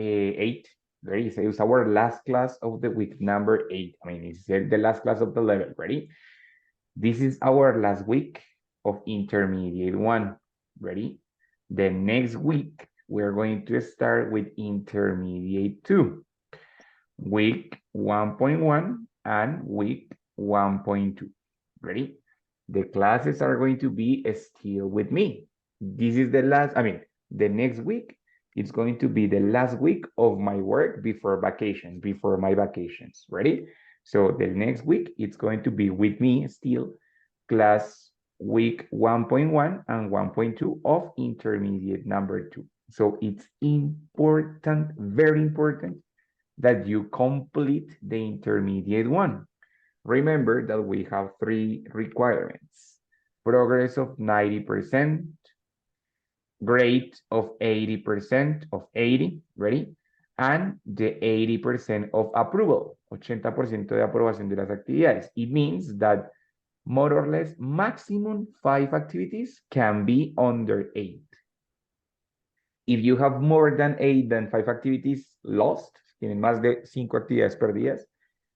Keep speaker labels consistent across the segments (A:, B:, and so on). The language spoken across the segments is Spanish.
A: 8. Ready? So it's our last class of the week, number 8. I mean, it's the last class of the level. Ready? This is our last week of Intermediate 1. Ready? The next week, we're going to start with Intermediate 2. Week 1.1 and week 1.2. Ready? The classes are going to be still with me. This is the last, the next week, it's going to be the last week of my work before vacations, before my vacations. Ready? So the next week, it's going to be with me still, class week 1.1 and 1.2 of Intermediate number 2. So it's important, very important, that you complete the Intermediate 1. Remember that we have 3 requirements: progress of 90%, grade of 80% of 80, ready? And the 80% of approval, 80% de aprobación de las actividades. It means that more or less maximum 5 activities can be under 8. If you have more than 5 activities lost, tienen más de 5 actividades perdidas,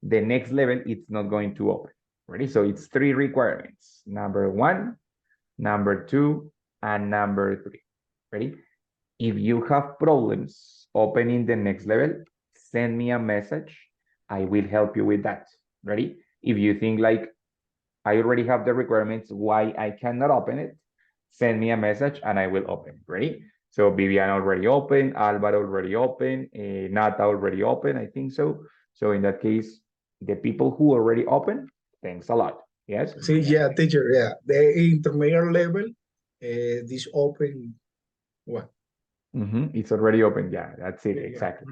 A: the next level, it's not going to open. Ready? So it's 3 requirements. Number 1, number 2, and number 3. Ready? If you have problems opening the next level, send me a message. I will help you with that. Ready? If you think like, I already have the requirements, why I cannot open it, send me a message and I will open. Ready? So Vivian already open, Alvaro already open, Nata already open, I think so. So in that case, the people who already open, thanks a lot. Yes?
B: Sí, yeah, teacher, yeah. The intermediate level, this open one.
A: It's already open, yeah, that's it, exactly.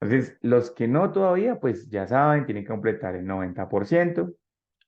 A: Entonces, los que no todavía, pues ya saben, tienen que completar el 90%,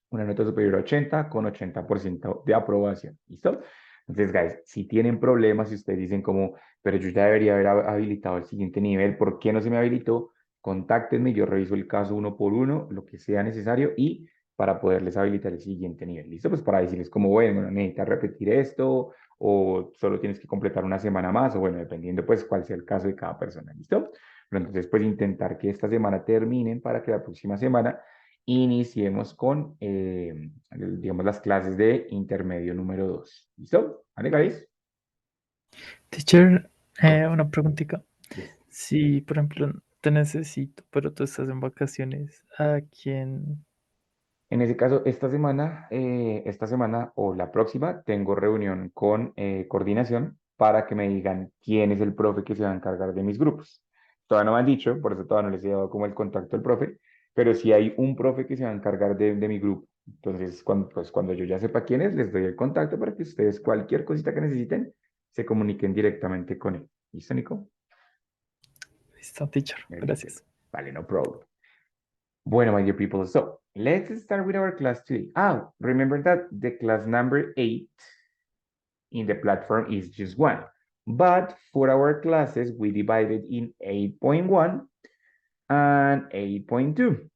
A: una nota superior a 80 con 80% de aprobación. ¿Listo? Entonces, guys, si tienen problemas, si ustedes dicen como, pero yo ya debería haber habilitado el siguiente nivel, ¿por qué no se me habilitó? Contáctenme, yo reviso el caso uno por uno, lo que sea necesario y para poderles habilitar el siguiente nivel. ¿Listo? Pues para decirles como, bueno, necesitas repetir esto o solo tienes que completar una semana más o bueno, dependiendo pues cuál sea el caso de cada persona. ¿Listo? Pero entonces, pues intentar que esta semana terminen para que la próxima semana iniciemos con, digamos, las clases de intermedio número 2. ¿Listo? ¿Vale, guys?
C: Teacher, una preguntita.
A: Yes.
C: Si, por ejemplo, te necesito, pero tú estás en vacaciones, ¿a quién?
A: En ese caso, esta semana o la próxima, tengo reunión con coordinación para que me digan quién es el profe que se va a encargar de mis grupos. Todavía no me han dicho, por eso todavía no les he dado como el contacto del profe, pero sí hay un profe que se va a encargar de mi grupo. Entonces, cuando yo ya sepa quién es, les doy el contacto para que ustedes cualquier cosita que necesiten, se comuniquen directamente con él. ¿Listo, Nico?
C: Listo, teacher. Gracias.
A: Vale, no problem. Bueno, my dear people, so let's start with our class today. Remember that the class number 8 in the platform is just 1. But for our classes, we divided in 8.1 and 8.2.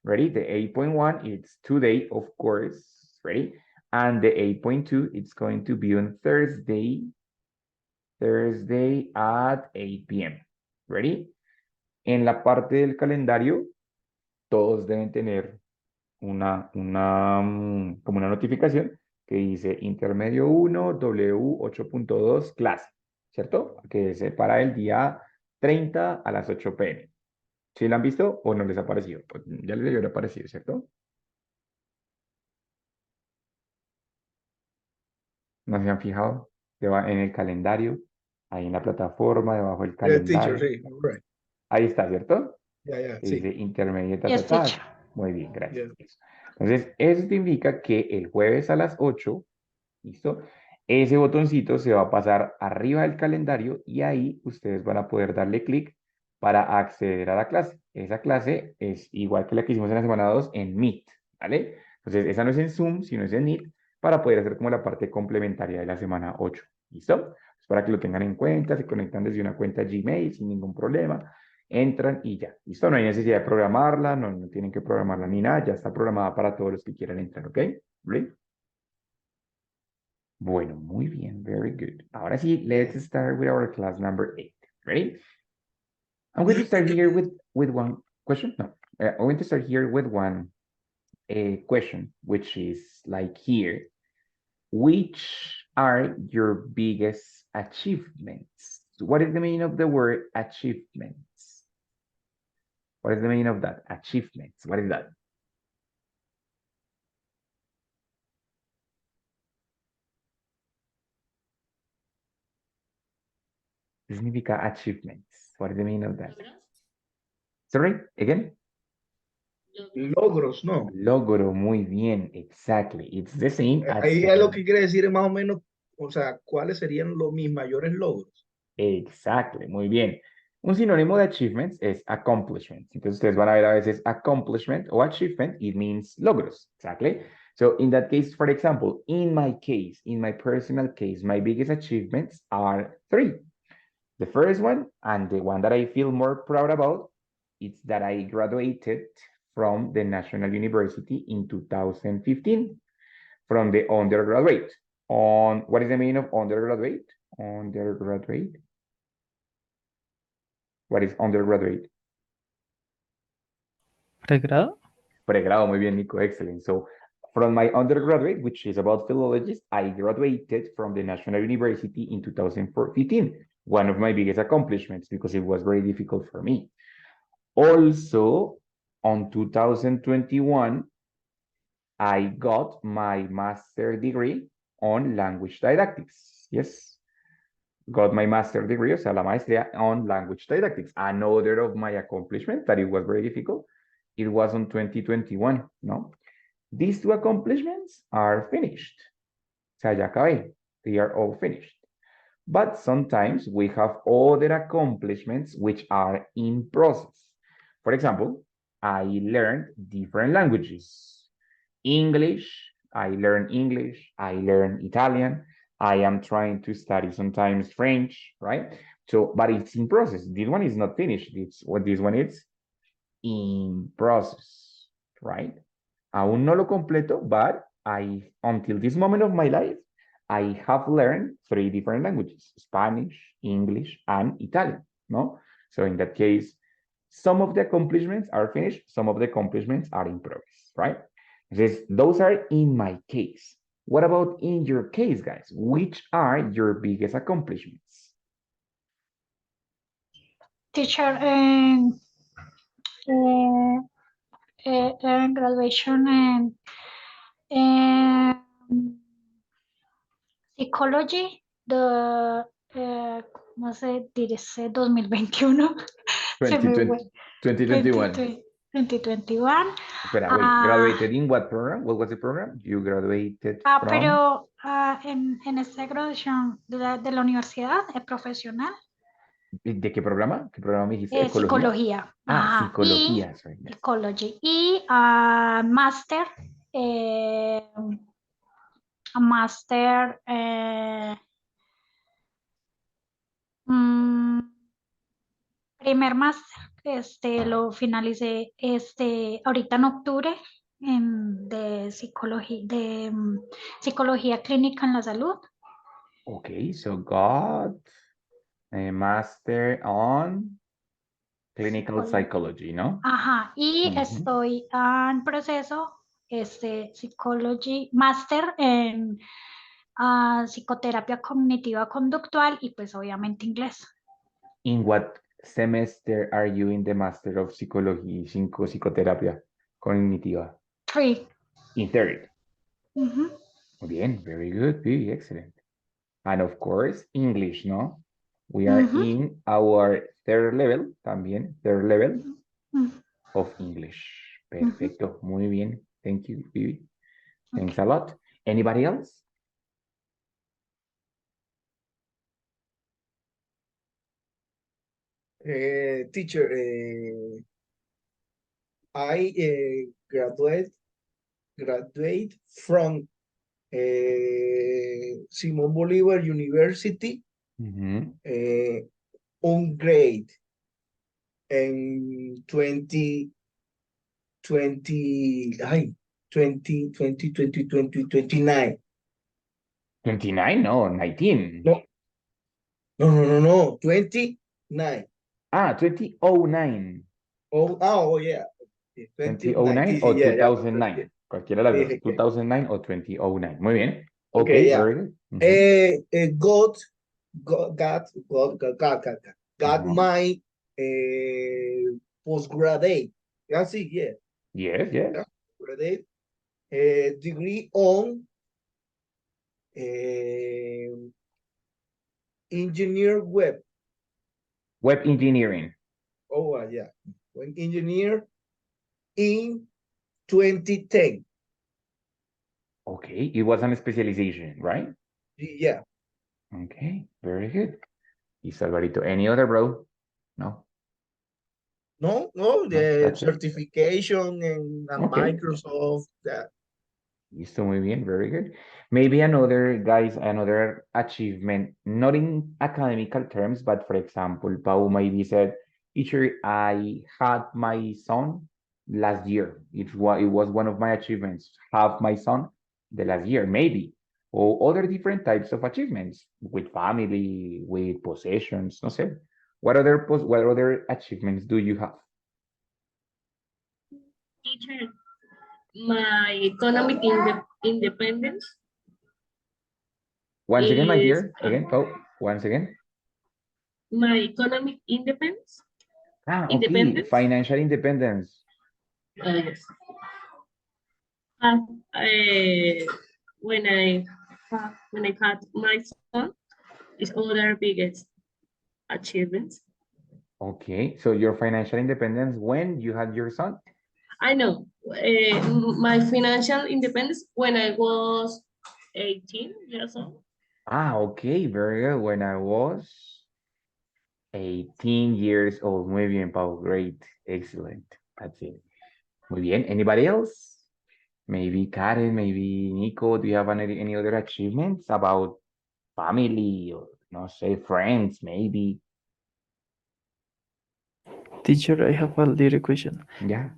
A: Ready? The 8.1, it's today, of course. Ready? And the 8.2, it's going to be on Thursday at 8 p.m. Ready? En la parte del calendario, todos deben tener como una notificación que dice Intermedio 1, W8.2 clase, ¿cierto? Que es para el día 30 a las 8 p.m. ¿Sí la han visto o no les ha parecido? Pues ya les debió haber aparecido, ¿cierto? ¿No se han fijado? En el calendario, ahí en la plataforma, debajo del
B: Yeah, teacher,
A: calendario.
B: sí, right.
A: Ahí está, ¿cierto?
B: Yeah,
A: Que
B: sí.
A: dice Intermediate.
D: Yes, teacher.
A: Muy bien, gracias.
B: Yeah.
A: Entonces, eso te indica que el jueves a las 8, ¿listo? Ese botoncito se va a pasar arriba del calendario y ahí ustedes van a poder darle clic para acceder a la clase. Esa clase es igual que la que hicimos en la semana 2 en Meet, ¿vale? Entonces, esa no es en Zoom, sino es en Meet para poder hacer como la parte complementaria de la semana 8, ¿listo? Pues para que lo tengan en cuenta, se conectan desde una cuenta Gmail sin ningún problema, entran y ya, ¿listo? No hay necesidad de programarla, no tienen que programarla ni nada, ya está programada para todos los que quieran entrar, ¿ok? ¿Ready? Bueno, muy bien, very good. Ahora sí, let's start with our class number 8. Ready? I'm going to start here with one question. No, I'm going to start here with one question, which is like here. Which are your biggest achievements? What is the meaning of the word achievements? What is the meaning of that? Achievements. What is that? ¿Qué significa achievements? What is the meaning of that? Sorry, again?
B: Logros, ¿no?
A: Logro, muy bien, exactly. It's the same as
B: Ahí es lo que quiere decir es más o menos, o sea, cuáles serían mis mayores logros.
A: Exactly, muy bien. Un sinónimo de achievements es accomplishment. Entonces ustedes van a ver a veces accomplishment o achievement, it means logros, exactly. So in that case, for example, in my case, in my personal case, my biggest achievements are 3. The first one, and the one that I feel more proud about, is that I graduated from the National University in 2015, from the undergraduate. What is the meaning of undergraduate? Undergraduate. What is undergraduate?
C: ¿Pregrado?
A: Pregrado, muy bien, Nico, excellent. So from my undergraduate, which is about philologies, I graduated from the National University in 2015. One of my biggest accomplishments because it was very difficult for me. Also, on 2021, I got my master degree on language didactics. Yes, got my master degree, o sea, la maestría on language didactics. Another of my accomplishments that it was very difficult, it was on 2021, no? These 2 accomplishments are finished. O sea, ya acabé. They are all finished. But sometimes we have other accomplishments which are in process. For example, I learned different languages. English, I learn English, I learn Italian, I am trying to study sometimes French, right? So, but it's in process. This one is not finished. It's what this one is in process, right? Aún no lo completo, but until this moment of my life, I have learned 3 different languages, Spanish, English, and Italian, no? So in that case, some of the accomplishments are finished, some of the accomplishments are in progress, right? Those are in my case. What about in your case, guys? Which are your biggest accomplishments?
D: Teacher, graduation and psychology, ¿cómo se dice? 2021. Se me fue.
A: 2021.
D: 2021.
A: Espera, wait, graduated in what program? What was the program? You graduated from?
D: Pero en esta graduación de la universidad profesional.
A: ¿De qué programa? ¿Qué programa me dijiste? ¿Ecología?
D: Psicología.
A: Ah, psicología.
D: Y
A: Sorry, yes.
D: Ecology. Y máster. Máster. Primer máster, lo finalicé ahorita en octubre de psicología clínica en la salud.
A: Okay, so got a master on clinical psychology, ¿no?
D: Ajá, y estoy en proceso, máster en psicoterapia cognitiva conductual y pues obviamente inglés.
A: In what semester are you in the Master of Psychology, Psicoterapia Cognitiva?
D: 3.
A: In 3rd.
D: Muy
A: bien, very good, very excellent. And of course, English, ¿no? We are in our 3rd level, también, 3rd level of English. Perfecto, muy bien. Thank you, Vivi. Thanks a lot. Anybody else?
B: Teacher, I graduate from Simón Bolívar University on grade in 2020, 29.
A: 29? No, 19.
B: No, 29.
A: Ah, 2009.
B: Oh, yeah. 2009.
A: 2009
B: Sí,
A: o
B: sí, ya.
A: 2009. Cualquiera de las dos.
B: Dije que-
A: 2009 o 2009. Muy bien.
B: Okay,
A: Okay,
B: yeah.
A: very good.
B: Got
A: Uh-huh.
B: my postgraduate. Yeah, see, yeah.
A: Yes, yes.
B: Yeah, graduate degree on uh, engineer web.
A: Web engineering.
B: Oh, yeah. Web engineer in 2010.
A: Okay, it was an specialization, right?
B: Yeah.
A: Okay, very good. Is Alvarito any other, bro? No,
B: No,
A: no,
B: the
A: that's it.
B: certification and
A: Okay.
B: Microsoft. That.
A: Listo, muy bien, very good. Maybe another, guys, another achievement, not in academical terms, but for example, Pau maybe said, teacher, I had my son last year. It was one of my achievements, have my son the last year, maybe. Or other different types of achievements with family, with possessions, no sé. What other achievements do you have?
E: Teacher, my economic independence
A: Once again, my
E: is
A: dear, again, Pau, once again.
E: my economic independence.
A: Ah, okay,
E: Independence.
A: financial independence.
E: Yes. Uh, when I had my son, is other biggest achievements.
A: Okay, so your financial independence when you had your son?
E: I know my financial independence when I was 18 years old.
A: Ah, okay, very good. When I was 18 years old. Muy bien, Pau. Great. Excellent. That's it. Muy bien. Anybody else? Maybe Karen, maybe Nico. Do you have any other achievements about family or, no say, friends, maybe?
C: Teacher, I have a little question.
A: Yeah.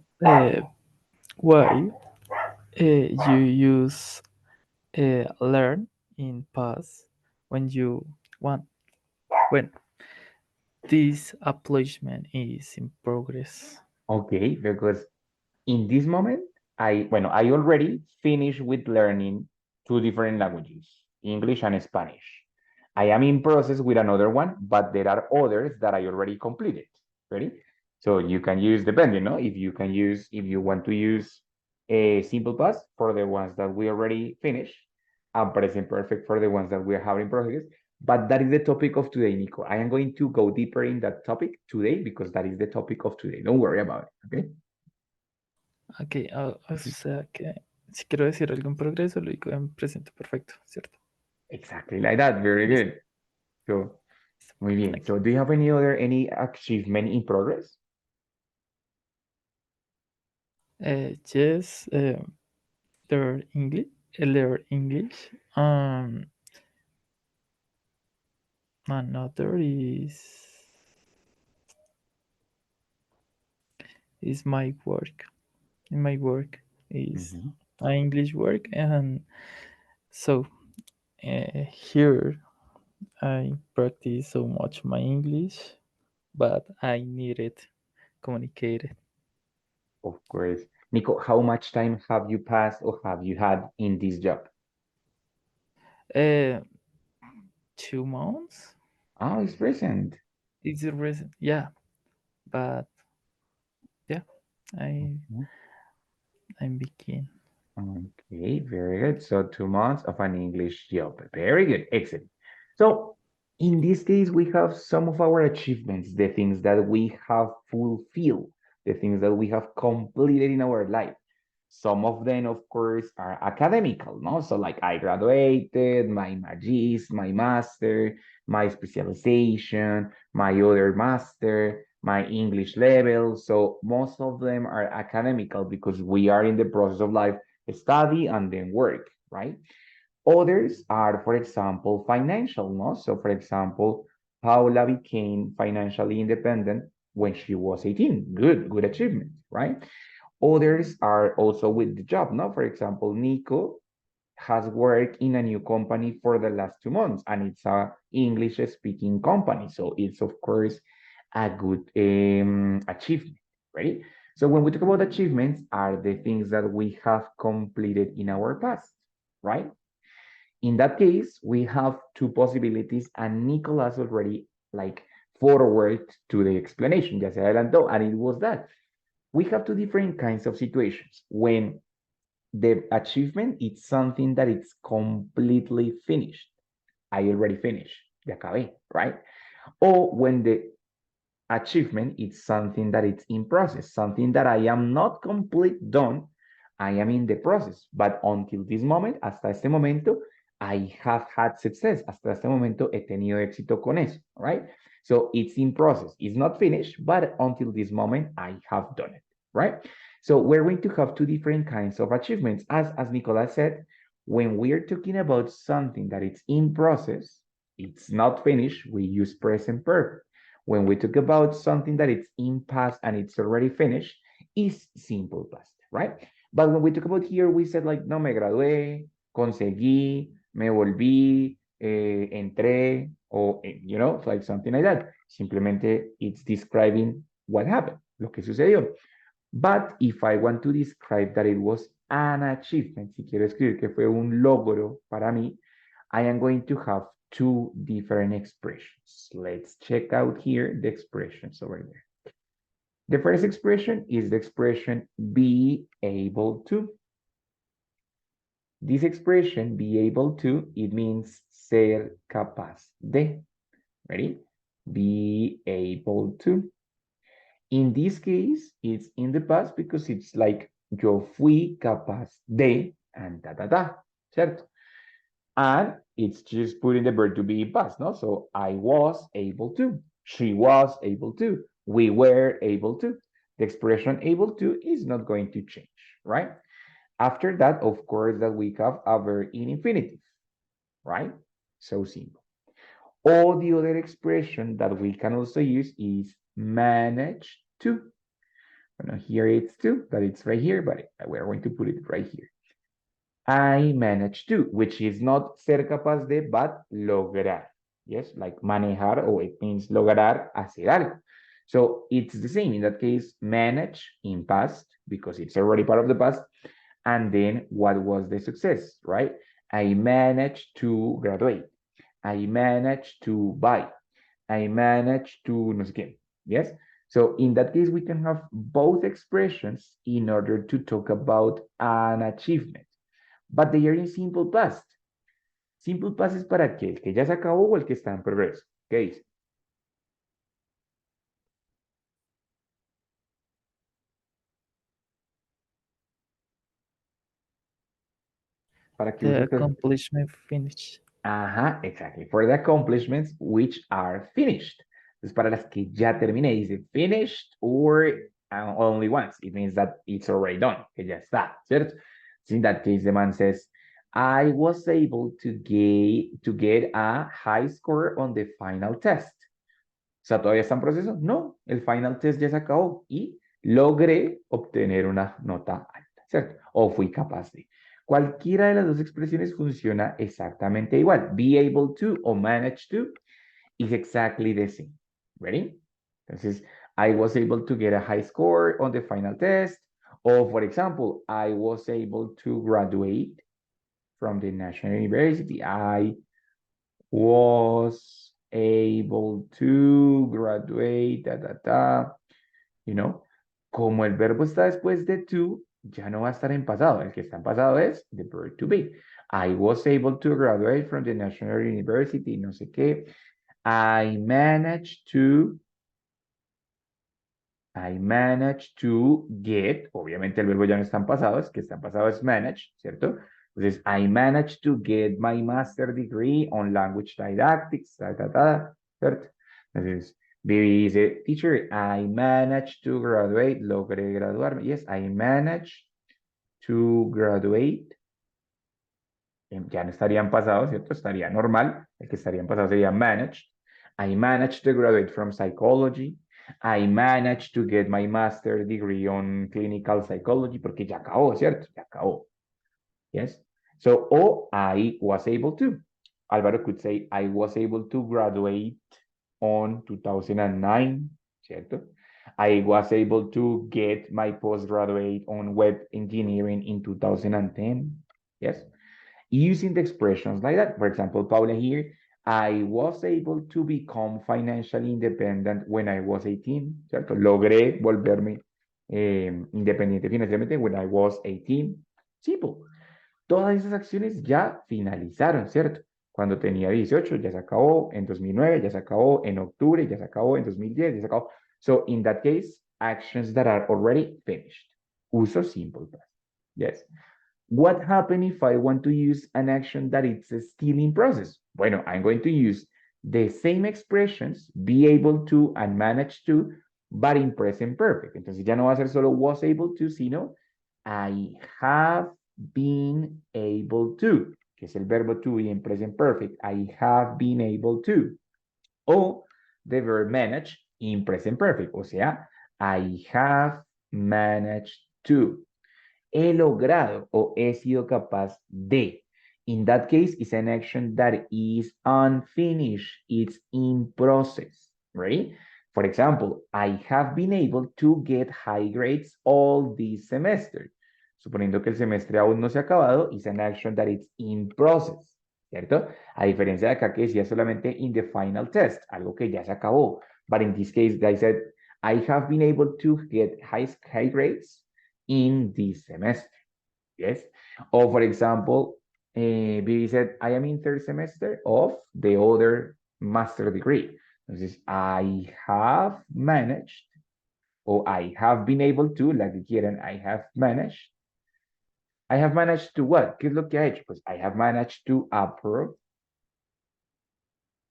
C: Why you use learn in past when you want when this application is in progress?
A: Okay, because in this moment, I already finished with learning two different languages, English and Spanish. I am in process with another one, but there are others that I already completed. Ready? So you can use, depending, no? If you want to use a simple past for the ones that we already finished, and present perfect for the ones that we are having process. But that is the topic of today, Nico. I am going to go deeper in that topic today because that is the topic of today. Don't worry about it, okay?
C: Ok, o sea que si quiero decir algo en progreso, lo digo en presente perfecto, ¿cierto?
A: Exactly like that. Very
C: Listo.
A: good. So, muy bien.
C: Thank
A: So, do you have any achievement in progress?
C: Yes, learn English. Another is my work. In my work is
A: Mhm.
C: my English work, and so here I practice so much my English, but I need it communicated.
A: Of course. Nico, how much time have you passed or have you had in this job?
C: Uh, 2 months.
A: Oh, it's recent.
C: It's a reason, yeah, but yeah, I
A: Mhm.
C: I'm begin.
A: Okay, very good. So 2 months of an English job. Very good. Excellent. So in this case, we have some of our achievements, the things that we have fulfilled, the things that we have completed in our life. Some of them, of course, are academical, no? So like I graduated, my magis, my master, my specialization, my other master, my English level. So most of them are academical because we are in the process of life, study and then work, right? Others are, for example, financial, no? So for example, Paula became financially independent when she was 18. Good achievement, right? Others are also with the job, no? For example, Nico has worked in a new company for the last 2 months, and it's a English speaking company. So it's, of course, a good achievement, right? So when we talk about achievements, are the things that we have completed in our past, right? In that case, we have two possibilities, and Nicolas already like forward to the explanation, ya se adelantó, and it was that. We have two different kinds of situations. When the achievement is something that it's completely finished. I already finished, ya acabé, right? Or when the achievement is something that it's in process, something that I am not complete done, I am in the process, but until this moment, hasta este momento, I have had success. Hasta este momento he tenido éxito con eso, right? So it's in process. It's not finished, but until this moment, I have done it, right? So we're going to have two different kinds of achievements. As Nicolas said, when we're talking about something that it's in process, it's not finished, we use present perfect. When we talk about something that it's in past and it's already finished, is simple past, right? But when we talk about here, we said like, no, me gradué, conseguí, me volví, entré, or, you know, like something like that. Simplemente it's describing what happened, lo que sucedió. But if I want to describe that it was an achievement, si quiero escribir que fue un logro para mí, I am going to have two different expressions. Let's check out here the expressions over there. The first expression is the expression be able to. This expression, be able to, it means ser capaz de. Ready? Be able to. In this case, it's in the past because it's like yo fui capaz de and da da da, ¿cierto? And it's just putting the verb to be in past, no? So I was able to, she was able to, we were able to. The expression able to is not going to change, right? After that, of course, that we have a verb in infinitive, right? So simple. Or the other expression that we can also use is manage to. Well, here it's to, but it's right here, but we're going to put it right here. I managed to, which is not ser capaz de, but lograr. Yes, like manejar, or it means lograr hacer algo. So it's the same. In that case, manage in past, because it's already part of the past. And then what was the success, right? I managed to graduate. I managed to buy. I managed to no sé qué. Yes? So in that case, we can have both expressions in order to talk about an achievement. But they are in simple past. Simple past es para qué, el que ya se acabó o el que está en progreso. ¿Qué dice? Para que
C: The
A: use
C: accomplishment finish.
A: Ajá, exactly. For the accomplishments which are finished. Es para las que ya terminé. Dice finished or only once. It means that it's already done. Que ya está, ¿cierto? So in that case, the man says, I was able to get a high score on the final test. O sea, ¿todavía está en proceso? No, el final test ya se acabó y logré obtener una nota alta, ¿cierto? O fui capaz de. Cualquiera de las dos expresiones funciona exactamente igual. Be able to o manage to is exactly the same. Ready? Entonces, I was able to get a high score on the final test. O, for example, I was able to graduate from the National University. I was able to graduate, you know, como el verbo está después de to, ya no va a estar en pasado. El que está en pasado es the verb to be. I was able to graduate from the National University, no sé qué. I managed to get, obviamente el verbo ya no está en pasado, es que está en pasado es manage, ¿cierto? Entonces, I managed to get my master degree on language didactics, ¿cierto? Entonces, Vivi dice, teacher, I managed to graduate, logré graduarme. Yes, I managed to graduate. Ya no estaría en pasado, ¿cierto? Estaría normal. El que estaría en pasado sería managed. I managed to graduate from psychology. I managed to get my master degree on clinical psychology, porque ya acabó, ¿cierto? Ya acabó. Yes. So, or I was able to. Álvaro could say, I was able to graduate on 2009 ¿cierto? I was able to get my postgraduate on web engineering in 2010. Yes. Using the expressions like that. For example, Paula here, I was able to become financially independent when I was 18, ¿cierto? Logré volverme independiente financieramente when I was 18. Simple. Todas esas acciones ya finalizaron, ¿cierto? Cuando tenía 18 ya se acabó, en 2009 ya se acabó, en octubre ya se acabó, en 2010 ya se acabó. So in that case, actions that are already finished. Uso simple past. Yes. What happens if I want to use an action that it's still in process? Bueno, I'm going to use the same expressions, be able to and manage to, but in present perfect. Entonces ya no va a ser solo was able to, sino I have been able to, que es el verbo to y en present perfect. I have been able to. O the verb manage in present perfect. O sea, I have managed to. He logrado o he sido capaz de. In that case, it's an action that is unfinished. It's in process, right? For example, I have been able to get high grades all this semester. Suponiendo que el semestre aún no se ha acabado, it's an action that is in process, ¿cierto? A diferencia de acá que decía solamente in the final test, algo que ya se acabó. But in this case, I said, I have been able to get high grades in this semester. Yes. Or for example, Vivi said, I am in third semester of the other master degree. Entonces, I have managed, or I have been able to, la que quieran, I have managed. I have managed to what? ¿Qué es lo que ha hecho? Pues I have managed to approve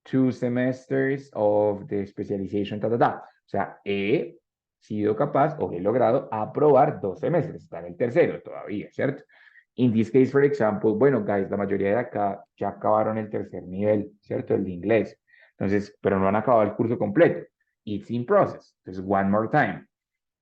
A: 2 semesters of the specialization, O sea, he sido capaz o he logrado aprobar 2 semestres, está en el tercero todavía, ¿cierto? In this case, for example, bueno, guys, la mayoría de acá ya acabaron el tercer nivel, ¿cierto? El de inglés. Entonces, pero no han acabado el curso completo. It's in process. Entonces, one more time.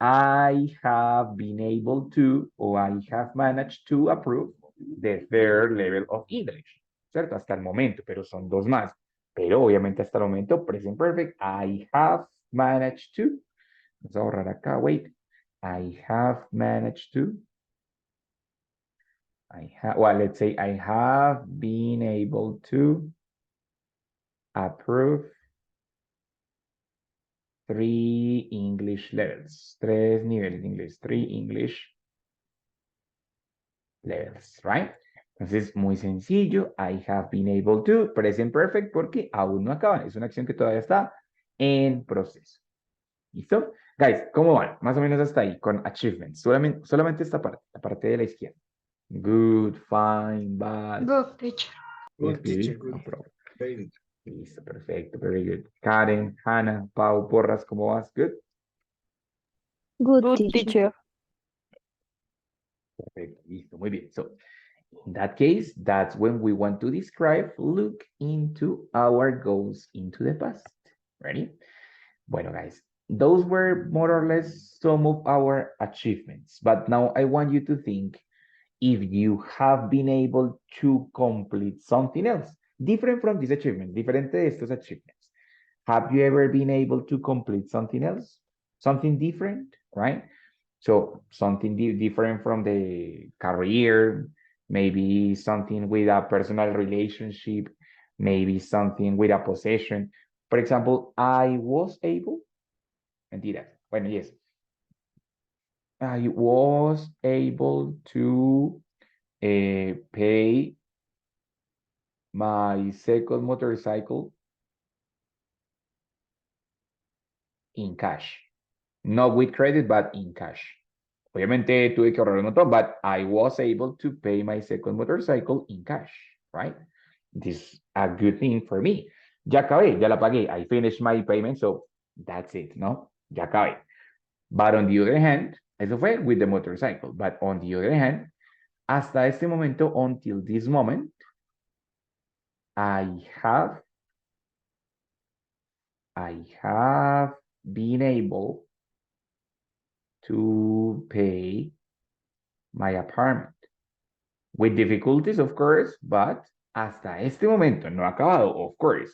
A: I have been able to, or I have managed to approve the third level of English, ¿cierto? Hasta el momento, pero son 2 más. Pero obviamente hasta el momento, present perfect, I have managed to. Vamos a borrar acá, wait. I have managed to. Well, let's say I have been able to approve 3 English levels. 3 niveles de inglés. 3 English levels, right? Entonces, muy sencillo. I have been able to. Present perfect porque aún no acaban. Es una acción que todavía está en proceso. ¿Listo? Guys, ¿cómo van? Más o menos hasta ahí con achievements. Solamente esta parte, la parte de la izquierda. Good, fine, bad.
D: Good, teacher.
B: Good, teacher,
A: No
B: good.
A: problem.
B: Very good.
A: Listo, perfecto, very good. Karen, Hannah, Pau, Porras, ¿cómo vas? Good.
F: Good teacher.
A: Perfecto, listo, muy bien. So, in that case, that's when we want to describe, look into our goals into the past. Ready? Bueno, guys, those were more or less some of our achievements. But now I want you to think if you have been able to complete something else, different from this achievement, diferente de estos achievements. Have you ever been able to complete something else? Something different, right? So something different from the career, maybe something with a personal relationship, maybe something with a possession. For example, I was able, mentiras, bueno, yes. I was able to pay my second motorcycle in cash. Not with credit, but in cash. Obviamente tuve que ahorrar un montón, but I was able to pay my second motorcycle in cash, right? This is a good thing for me. Ya acabé, ya la pagué. I finished my payment, so that's it, ¿no? Ya acabé. But on the other hand, eso fue with the motorcycle. But on the other hand, hasta este momento, until this moment, I have been able to pay my apartment. With difficulties, of course, but hasta este momento, no acabado, of course,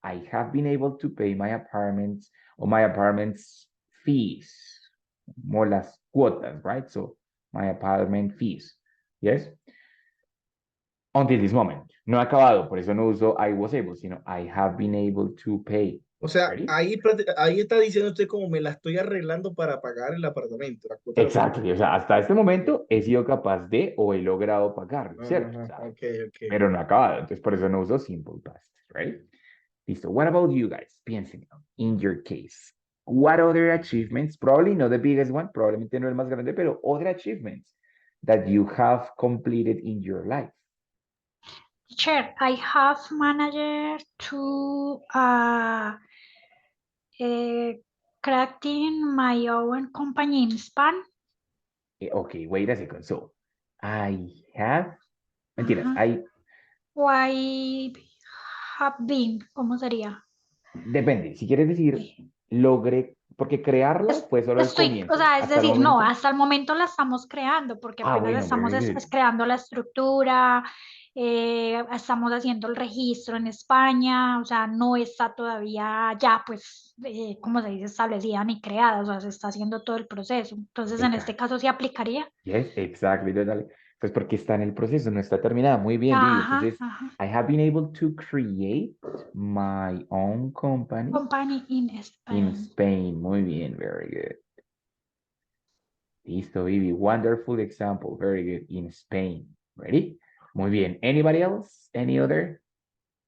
A: I have been able to pay my apartments or my apartment's fees, como las cuotas, right? So my apartment fees, yes? Until this moment. No he acabado, por eso no uso I was able, sino I have been able to pay.
B: O sea,
A: Ready?
B: ahí está diciendo usted como me la estoy arreglando para pagar el apartamento, la cuota del
A: Exacto, o sea, hasta este momento he sido capaz de o he logrado pagarlo, ¿cierto? O
B: apartamento.
A: sea,
B: Ok, ok.
A: pero no ha acabado, entonces por eso no uso simple past, right? Listo. What about you guys? Piensen, in your case, what other achievements, probably not the biggest one, probablemente no el más grande, pero other achievements that you have completed in your life?
D: Teacher, I have managed to crafting my own company in Spain.
A: Okay, wait a second. So, I have, mentiras,
D: Ajá. Why have been, ¿cómo sería?
A: depende, si quieres decir, logré, porque crearla fue solo el
D: O
A: comienzo,
D: sea, es
A: hasta el
D: decir, no,
A: momento.
D: hasta el momento la estamos creando, porque
A: Ah,
D: apenas
A: bueno,
D: estamos
A: very good.
D: creando la estructura, estamos haciendo el registro en España, o sea, no está todavía ya, pues, como se dice, establecida ni creada, o sea, se está haciendo todo el proceso. Entonces, en este
A: Exacto.
D: caso sí aplicaría.
A: Yes, exactly. Dale. Pues porque está en el proceso, no está terminada. Muy bien, Vivi.
D: Ajá,
A: Entonces,
D: ajá.
A: I have been able to create my own company
D: Company in
A: in
D: Spain.
A: Spain. Muy bien, very good. Listo, Vivi. Wonderful example. Very good. In Spain. Ready? Muy bien. Anybody else? Any other?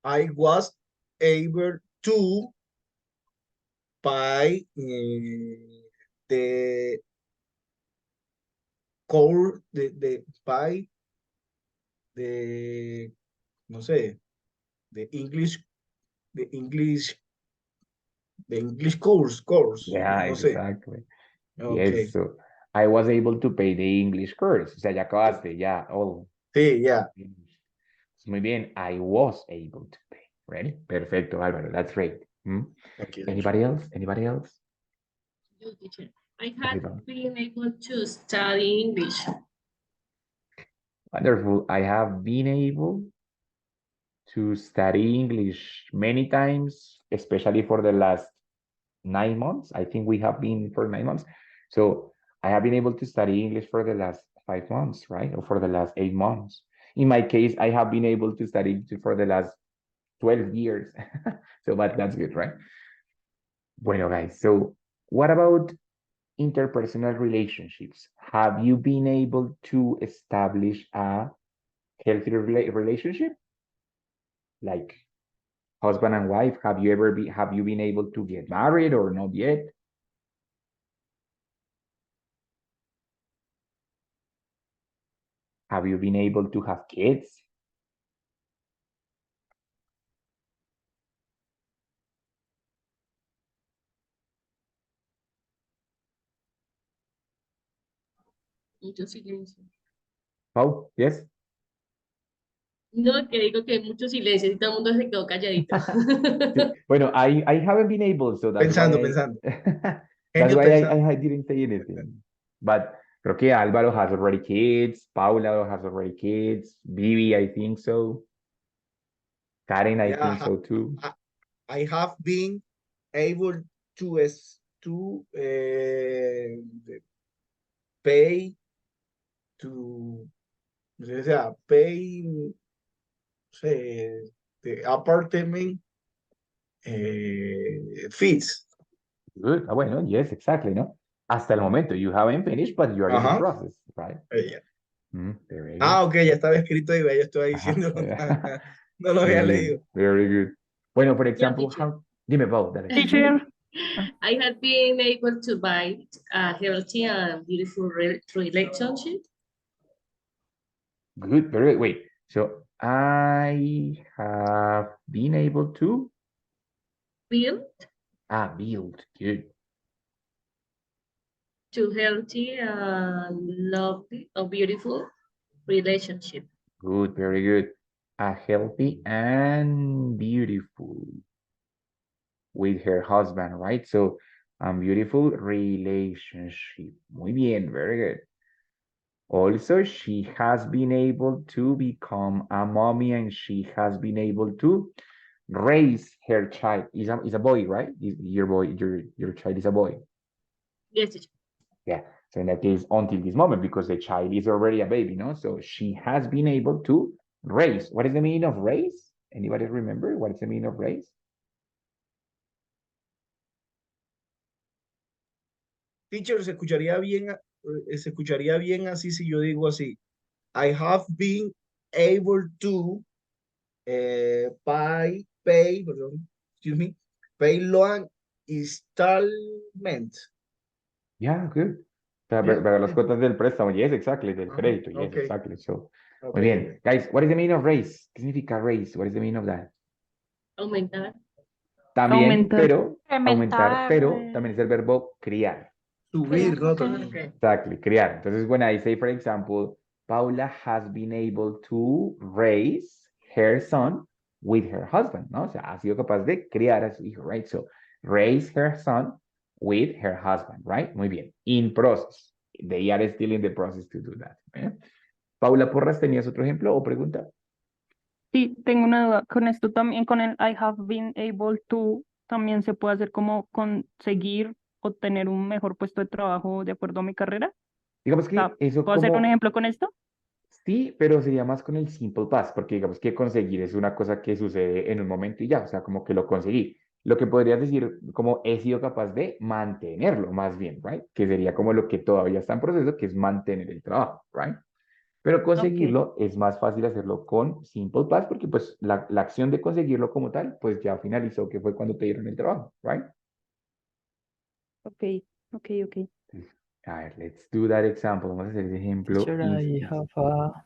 B: I was able to buy the course, buy the, no sé, the English, the English, the English course,
A: Yeah,
B: no sé.
A: exactly. Yes,
B: Ok,
A: so I was able to pay the English course. O sea, ya acabaste, ya, all.
B: sí, ya.
A: Muy bien, I was able to pay. Ready? Perfecto, Álvaro. That's great.
B: Thank you.
A: Anybody else? Anybody else?
E: You, teacher. I
A: Okay,
E: had
A: Pablo.
E: been able to study English.
A: Wonderful. I have been able to study English many times, especially for the last 9 months. I think we have been for 9 months. So I have been able to study English for the last 5 months, right? Or for the last 8 months. In my case, I have been able to study for the last 12 years. So, but that's good, right? Bueno, guys, so what about interpersonal relationships? Have you been able to establish a healthy relationship? Like husband and wife, have you been able to get married or not yet? Have you been able to have kids?
E: Mucho silencio.
A: Oh, yes.
E: No, que digo que hay mucho silencio y todo el mundo se quedó calladito.
A: Sí. Bueno, I haven't been able, so that's
B: Pensando,
A: why
B: pensando.
A: that's
B: Genio
A: why
B: pensando.
A: I didn't say anything. But creo que Álvaro has already kids, Paula has already kids, Vivi, I think so. Karen, I
B: Yeah,
A: think so too.
B: I have been able to pay to, o sea, pay, no sé, the apartment fees.
A: Good. Ah, bueno, yes, exactly, ¿no? Hasta el momento, you haven't finished, but you are in the
B: Ajá.
A: process, right?
B: Yeah.
A: Very good.
B: Ah, ok, ya estaba escrito y yo estaba
A: Ajá.
B: diciendo, no lo había
A: Muy
B: leído.
A: bien, very good. Bueno, for
E: Yo,
A: example,
E: teacher.
A: dime, Pau, dale.
C: Teacher.
E: I had been able to buy a healthy and beautiful relationship.
A: Good, very good. Wait, so I have been able to
E: Build
A: build. Good.
E: to healthy and lovely or beautiful relationship.
A: Good, very good. A healthy and beautiful with her husband, right? So, beautiful relationship. Muy bien, very good. Also, she has been able to become a mommy and she has been able to raise her child. Is a boy, right? Your boy, your child is a boy.
E: Yes, teacher.
A: Yeah. So in that case, until this moment, because the child is already a baby, no? So she has been able to raise. What is the meaning of raise? Anybody remember what is the meaning of raise?
B: Teacher, se escucharía bien así si yo digo así. I have been able to pay loan installment.
A: Yeah, good.
B: Yeah,
A: Para las
B: okay.
A: cuotas del préstamo, yes, exactly, del
B: Ajá,
A: crédito, yes,
B: okay.
A: exactly. So, muy
B: Okay,
A: bien.
B: okay.
A: Guys, what is the meaning of raise? ¿Qué significa raise? What is the meaning of that?
E: Aumentar.
A: También,
C: Aumentar.
A: pero, aumentar,
D: Incrementar,
A: pero también es el verbo criar.
B: Subir, ¿no?
D: ok.
B: También, okay.
A: Exactly, criar. Entonces, when I say, for example, Paula has been able to raise her son with her husband, ¿no? O sea, ha sido capaz de criar a su hijo, right? So, raise her son with her husband, right? Muy bien. In process. They are still in the process to do that. ¿Eh? Paula Porras, ¿tenías otro ejemplo o pregunta?
F: Sí, tengo una duda. Con esto también, con el I have been able to, también se puede hacer como conseguir obtener un mejor puesto de trabajo de acuerdo a mi carrera.
A: Digamos
F: O
A: que
F: sea,
A: eso
F: ¿puedo hacer un
A: como...
F: ejemplo con esto?
A: Sí, pero sería más con el simple past, porque digamos que conseguir es una cosa que sucede en un momento y ya, o sea, como que lo conseguí. Lo que podrías decir, como he sido capaz de mantenerlo, más bien, right? Que sería como lo que todavía está en proceso, que es mantener el trabajo, right? Pero
F: Ok,
A: conseguirlo es más fácil hacerlo con simple past, porque pues la acción de conseguirlo como tal, pues ya finalizó, que fue cuando te dieron el trabajo, right?
F: ok, ok, ok.
A: A ver, let's do that example. Vamos a hacer ese ejemplo.
C: Teacher, I have a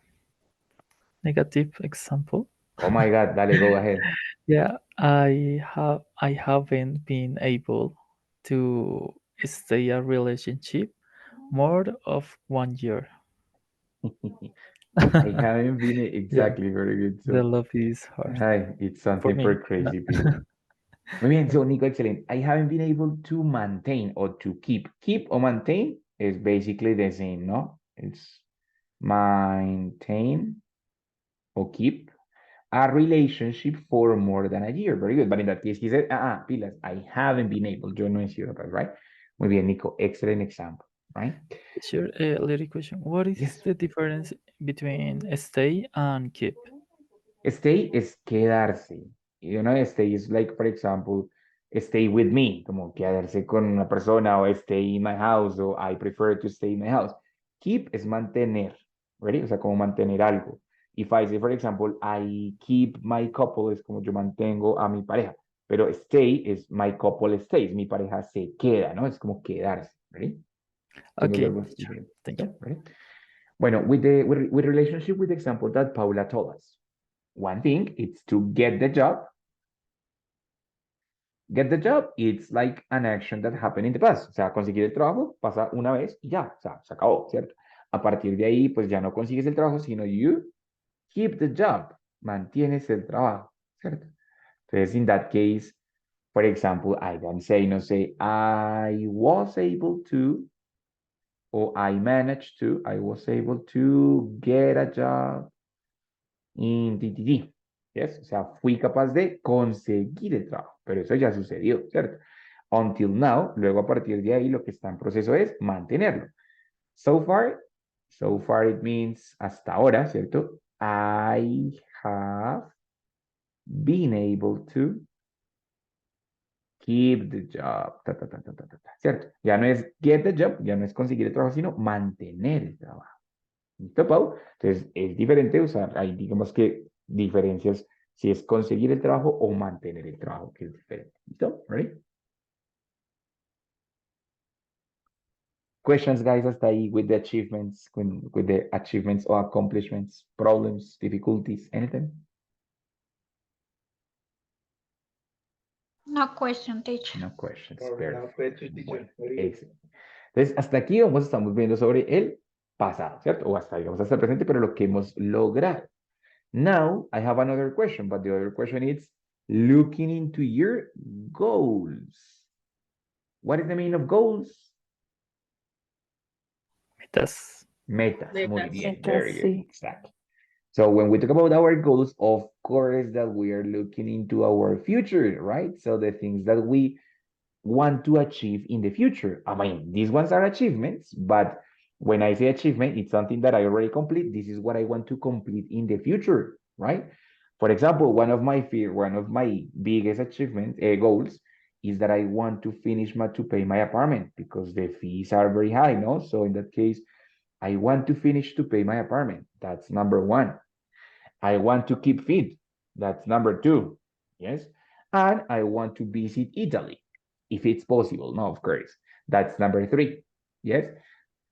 C: negative example.
A: Oh my God, dale, go ahead.
C: Yeah, I haven't been able to stay a relationship more of 1 year.
A: I haven't been
C: Yeah,
A: exactly very good.
C: the
A: So,
C: love is hard
A: hi, it's
C: for
A: something for
C: me.
A: crazy people. Muy bien, so Nico, excellent. I haven't been able to maintain or to keep. Keep or maintain is basically the same, no? It's maintain or keep a relationship for more than a year. Very good. But in that case, he said, pilas, I haven't been able. Yo no he sido capaz, right? Muy bien, Nico. Excellent example, right?
C: Teacher, a little question. What is
A: Yes.
C: the difference between stay and keep?
A: Stay es quedarse. You know, stay is like, for example, stay with me, como quedarse con una persona, o stay in my house, o I prefer to stay in my house. Keep es mantener, ¿ready? O sea, como mantener algo. If I say, for example, I keep my couple, es como yo mantengo a mi pareja. Pero stay es my couple stays, mi pareja se queda, ¿no? Es como quedarse, ¿ready? Son dos
C: Okay,
A: verbos
C: teacher.
A: diferentes.
C: Thank you.
A: ¿Ready? Bueno, with relationship with the example that Paula told us. One thing is to get the job. Get the job, it's like an action that happened in the past. O sea, conseguir el trabajo pasa una vez y ya, o sea, se acabó, ¿cierto? A partir de ahí, pues ya no consigues el trabajo, sino you keep the job, mantienes el trabajo, ¿cierto? Entonces, in that case, for example, I can say, no sé, I was able to, or I managed to, I was able to get a job in DTD. Yes, o sea, fui capaz de conseguir el trabajo, pero eso ya sucedió, ¿cierto? Until now, luego a partir de ahí lo que está en proceso es mantenerlo. So far it means hasta ahora, ¿cierto? I have been able to keep the job, ¿cierto? Ya no es get the job, ya no es conseguir el trabajo, sino mantener el trabajo. ¿Listo, Pau? Entonces, es diferente usar, hay digamos que diferencias si es conseguir el trabajo o mantener el trabajo, que es diferente. ¿Listo? ¿Ready? Questions, guys, hasta ahí with the achievements, with the achievements or accomplishments, problems, difficulties, anything?
D: No question, teacher.
A: No questions.
B: No,
A: Perfect.
B: question, teacher.
A: Bueno,
B: Very good.
A: excelente. Entonces, hasta aquí estamos viendo sobre el pasado, ¿cierto? O hasta, digamos, hasta el presente, pero lo que hemos logrado. Now, I have another question, but the other question is looking into your goals. What is the meaning of goals?
C: Metas.
A: Metas. Muy
E: Metas.
A: bien.
F: Metas,
A: Very good.
F: sí.
A: Exactly. So when we talk about our goals, of course, that we are looking into our future, right? So the things that we want to achieve in the future. I mean, these ones are achievements, but when I say achievement, it's something that I already complete. This is what I want to complete in the future, right? For example, one of my biggest achievements, goals, is that I want to pay my apartment because the fees are very high, no? So in that case, I want to finish to pay my apartment. That's number one. I want to keep fit. That's number two. Yes. And I want to visit Italy, if it's possible. No, of course. That's number three. Yes.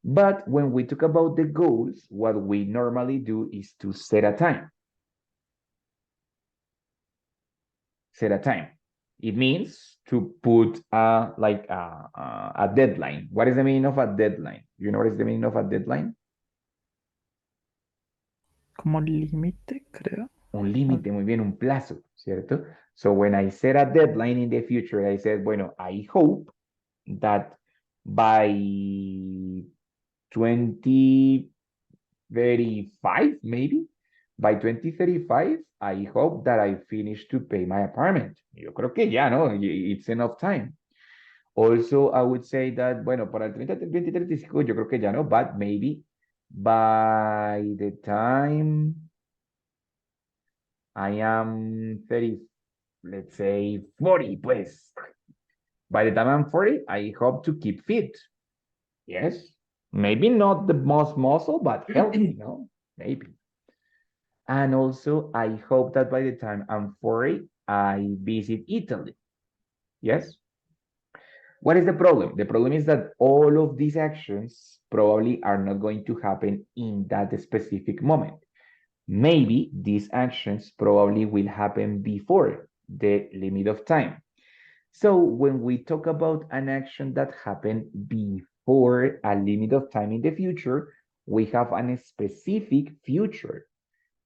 A: But when we talk about the goals, what we normally do is to set a time. Set a time. It means to put a deadline. What is the meaning of a deadline? You know what is the meaning of a deadline?
C: Como límite, creo.
A: Un límite, muy bien, un plazo, ¿cierto? So when I set a deadline in the future, I said, bueno, I hope that by 2035, maybe, by 2035, I hope that I finish to pay my apartment. Yo creo que ya, ¿no? It's enough time. Also, I would say that, bueno, para el 2035, yo creo que ya no, but maybe by the time I am 30, let's say 40, pues. By the time I'm 40, I hope to keep fit. Yes. Maybe not the most muscle, but healthy, no? Maybe. And also, I hope that by the time I'm 40, I visit Italy. Yes. What is the problem? The problem is that all of these actions probably are not going to happen in that specific moment. Maybe these actions probably will happen before the limit of time. So when we talk about an action that happened before a limit of time in the future, we have a specific future.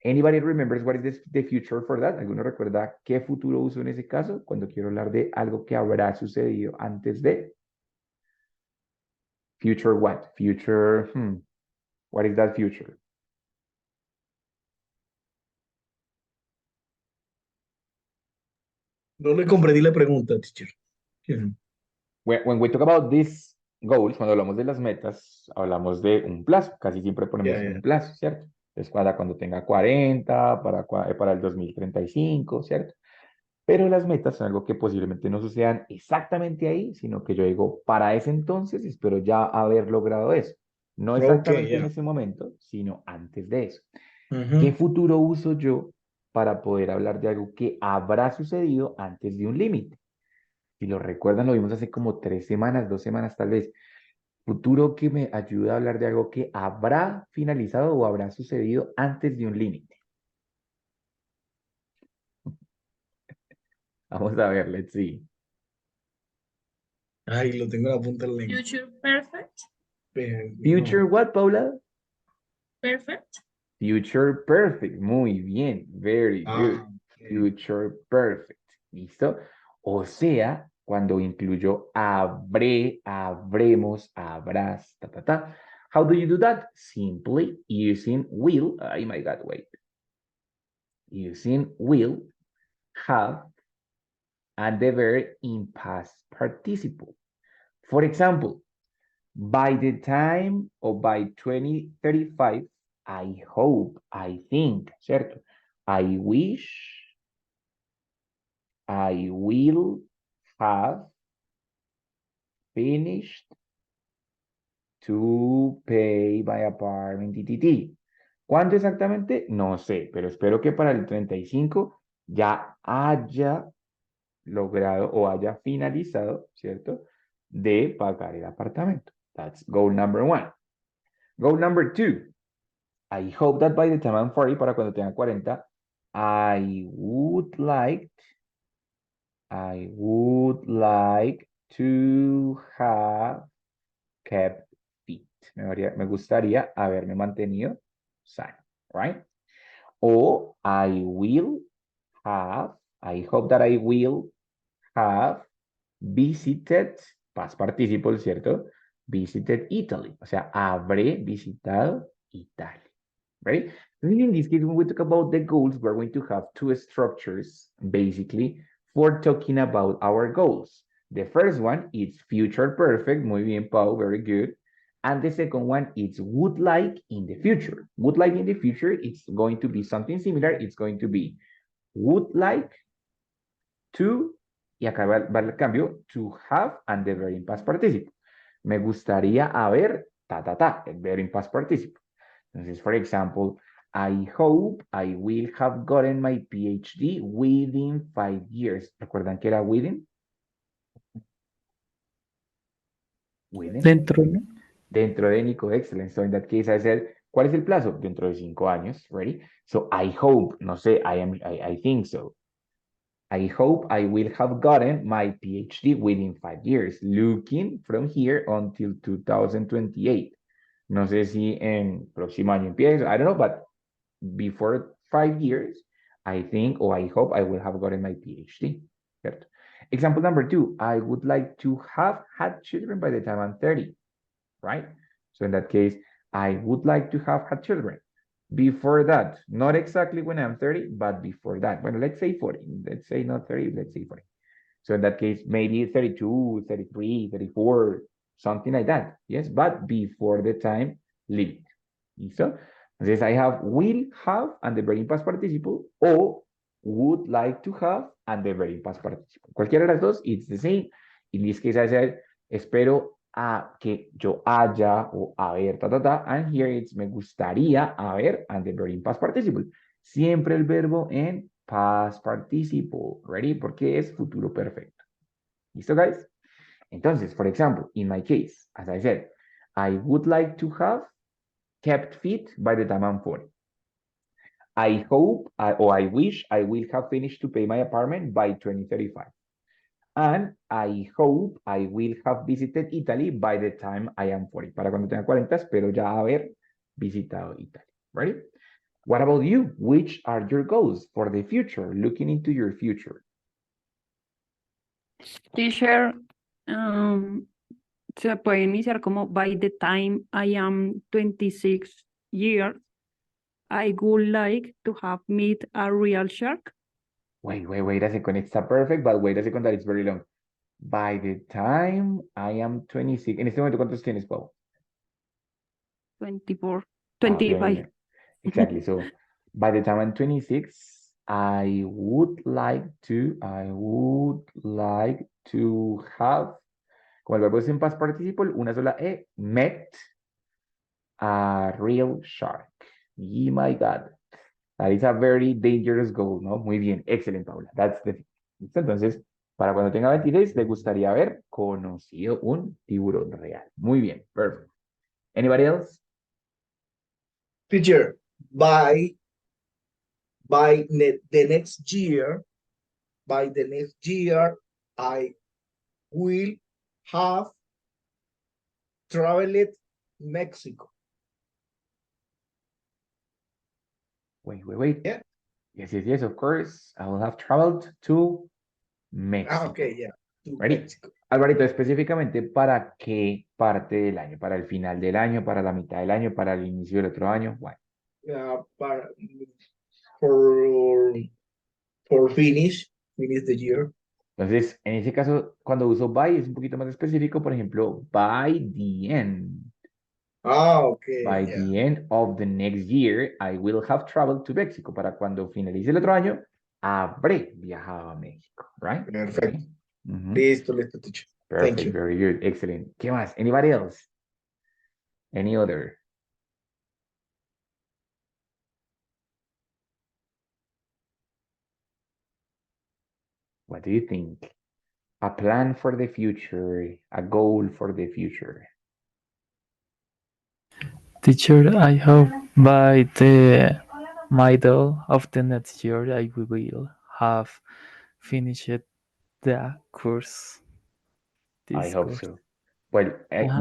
A: Anybody remembers what is the future for that? ¿Alguno recuerda qué futuro uso en ese caso? Cuando quiero hablar de algo que habrá sucedido antes de. Future what? Future, what is that future?
B: No le comprendí la pregunta, teacher.
A: When we talk about these goals, cuando hablamos de las metas, hablamos de un plazo. Casi siempre ponemos un plazo, ¿cierto? Entonces, cuando tenga 40, para el 2035, ¿cierto? Pero las metas son algo que posiblemente no sucedan exactamente ahí, sino que yo digo, para ese entonces espero ya haber logrado eso. No exactamente en ese momento, sino antes de eso. ¿Qué futuro uso yo para poder hablar de algo que habrá sucedido antes de un límite? Si lo recuerdan, lo vimos hace como 3 semanas, 2 semanas tal vez. Futuro que me ayuda a hablar de algo que habrá finalizado o habrá sucedido antes de un límite. Vamos a ver, let's see.
B: Ay, lo tengo en la punta de la lengua.
E: Future perfect.
A: Future what, Paula?
E: Perfect.
A: Future perfect. Muy bien. Very good. Future perfect. ¿Listo? O sea, cuando incluyo habré, habremos, habrás, ta, ta, ta. How do you do that? Simply using will. Oh my God, wait. Using will, have, and the verb in past participle. For example, by the time or by 2035, I hope, I think, ¿cierto? I wish, I will have finished to pay my apartment, TTT. ¿Cuándo exactamente? No sé, pero espero que para el 35 ya haya logrado o haya finalizado, ¿cierto? De pagar el apartamento. That's goal number 1. Goal number 2. I hope that by the time I'm 40, para cuando tenga 40, I would like to have kept fit. Me gustaría haberme mantenido sano, right? O I hope that I will have visited, past participle, ¿cierto? Visited Italy. O sea, habré visitado Italia. Right? In this case, when we talk about the goals, we're going to have 2 structures, basically, for talking about our goals. The first one is future perfect. Muy bien, Pau. Very good. And the second one is would like in the future. Would like in the future, it's going to be something similar. It's going to be would like to, y acá va el cambio, to have and the verb in past participle. Me gustaría haber, el verb in past participle. Entonces, for example, I hope I will have gotten my PhD within 5 years. ¿Recuerdan que era within? Within.
C: Dentro, ¿no?
A: Dentro de Nico, excellent. So in that case, I said, ¿cuál es el plazo? Dentro de 5 años, ready? So I hope, no sé, I think so. I hope I will have gotten my PhD within 5 years, looking from here until 2028. No sé si en próximo año empiezo, I don't know, but before 5 years, I think or I hope I will have gotten my PhD. ¿Cierto? Example number 2, I would like to have had children by the time I'm 30, right? So in that case, I would like to have had children. Before that, not exactly when I'm 30, but before that. Well, let's say 40. Let's say not 30, let's say 40. So in that case, maybe 32, 33, 34, something like that. Yes, but before the time limit. ¿Listo? Entonces, I have will have and the verb in past participle o would like to have and the verb in past participle. Cualquiera de las dos, it's the same. In this case, I said, espero a que yo haya o haber, and here it's me gustaría haber and the verb in past participle. Siempre el verbo en past participle, ready? Porque es futuro perfecto. ¿Listo, guys? Entonces, for example, in my case, as I said, I would like to have kept fit by the time I'm 40. I hope or I wish I will have finished to pay my apartment by 2035. And I hope I will have visited Italy by the time I am 40. Para cuando tenga 40, espero ya haber visitado Italy. Ready? What about you? Which are your goals for the future? Looking into your future.
F: Teacher, se puede iniciar como by the time I am 26 years, I would like to have met a real shark.
A: Wait a second. It's a perfect, but wait a second, that it's very long. By the time I am 26. En este momento, ¿cuántos tienes, Pau?
F: 24,
A: Okay,
F: 25.
A: exactly. So by the time I'm 26, I would like to have, como el verbo es en past participle, una sola E, met a real shark. Oh my God. That is a very dangerous goal, ¿no? Muy bien, excelente, Paula. That's the thing. ¿Listo? Entonces, para cuando tenga 26, le gustaría haber conocido un tiburón real. Muy bien, perfect. Anybody else?
B: Teacher, the next year, I will have traveled Mexico.
A: Wait.
B: Yeah.
A: Yes, of course. I will have traveled to Mexico.
B: Okay, yeah. To
A: Ready?
B: Mexico.
A: Alvarito, específicamente, ¿para qué parte del año? ¿Para el final del año? ¿Para la mitad del año? ¿Para el inicio del otro año? Bueno,
B: For finish the year.
A: entonces, en ese caso, cuando uso by es un poquito más específico. Por ejemplo, by the end.
B: Okay.
A: By
B: Yeah.
A: the end of the next year, I will have traveled to Mexico. Para cuando finalice el otro año, habré viajado a México, right?
B: Perfect.
A: Mhm.
B: Listo, teacher. Thank
A: Perfect,
B: you.
A: very good, excellent. ¿Qué más? Anybody else? Any other? What do you think? A plan for the future, a goal for the future.
C: Teacher, I hope by the middle of the next year I will have finished the course.
A: I
C: This
A: hope
C: course.
A: so. Well,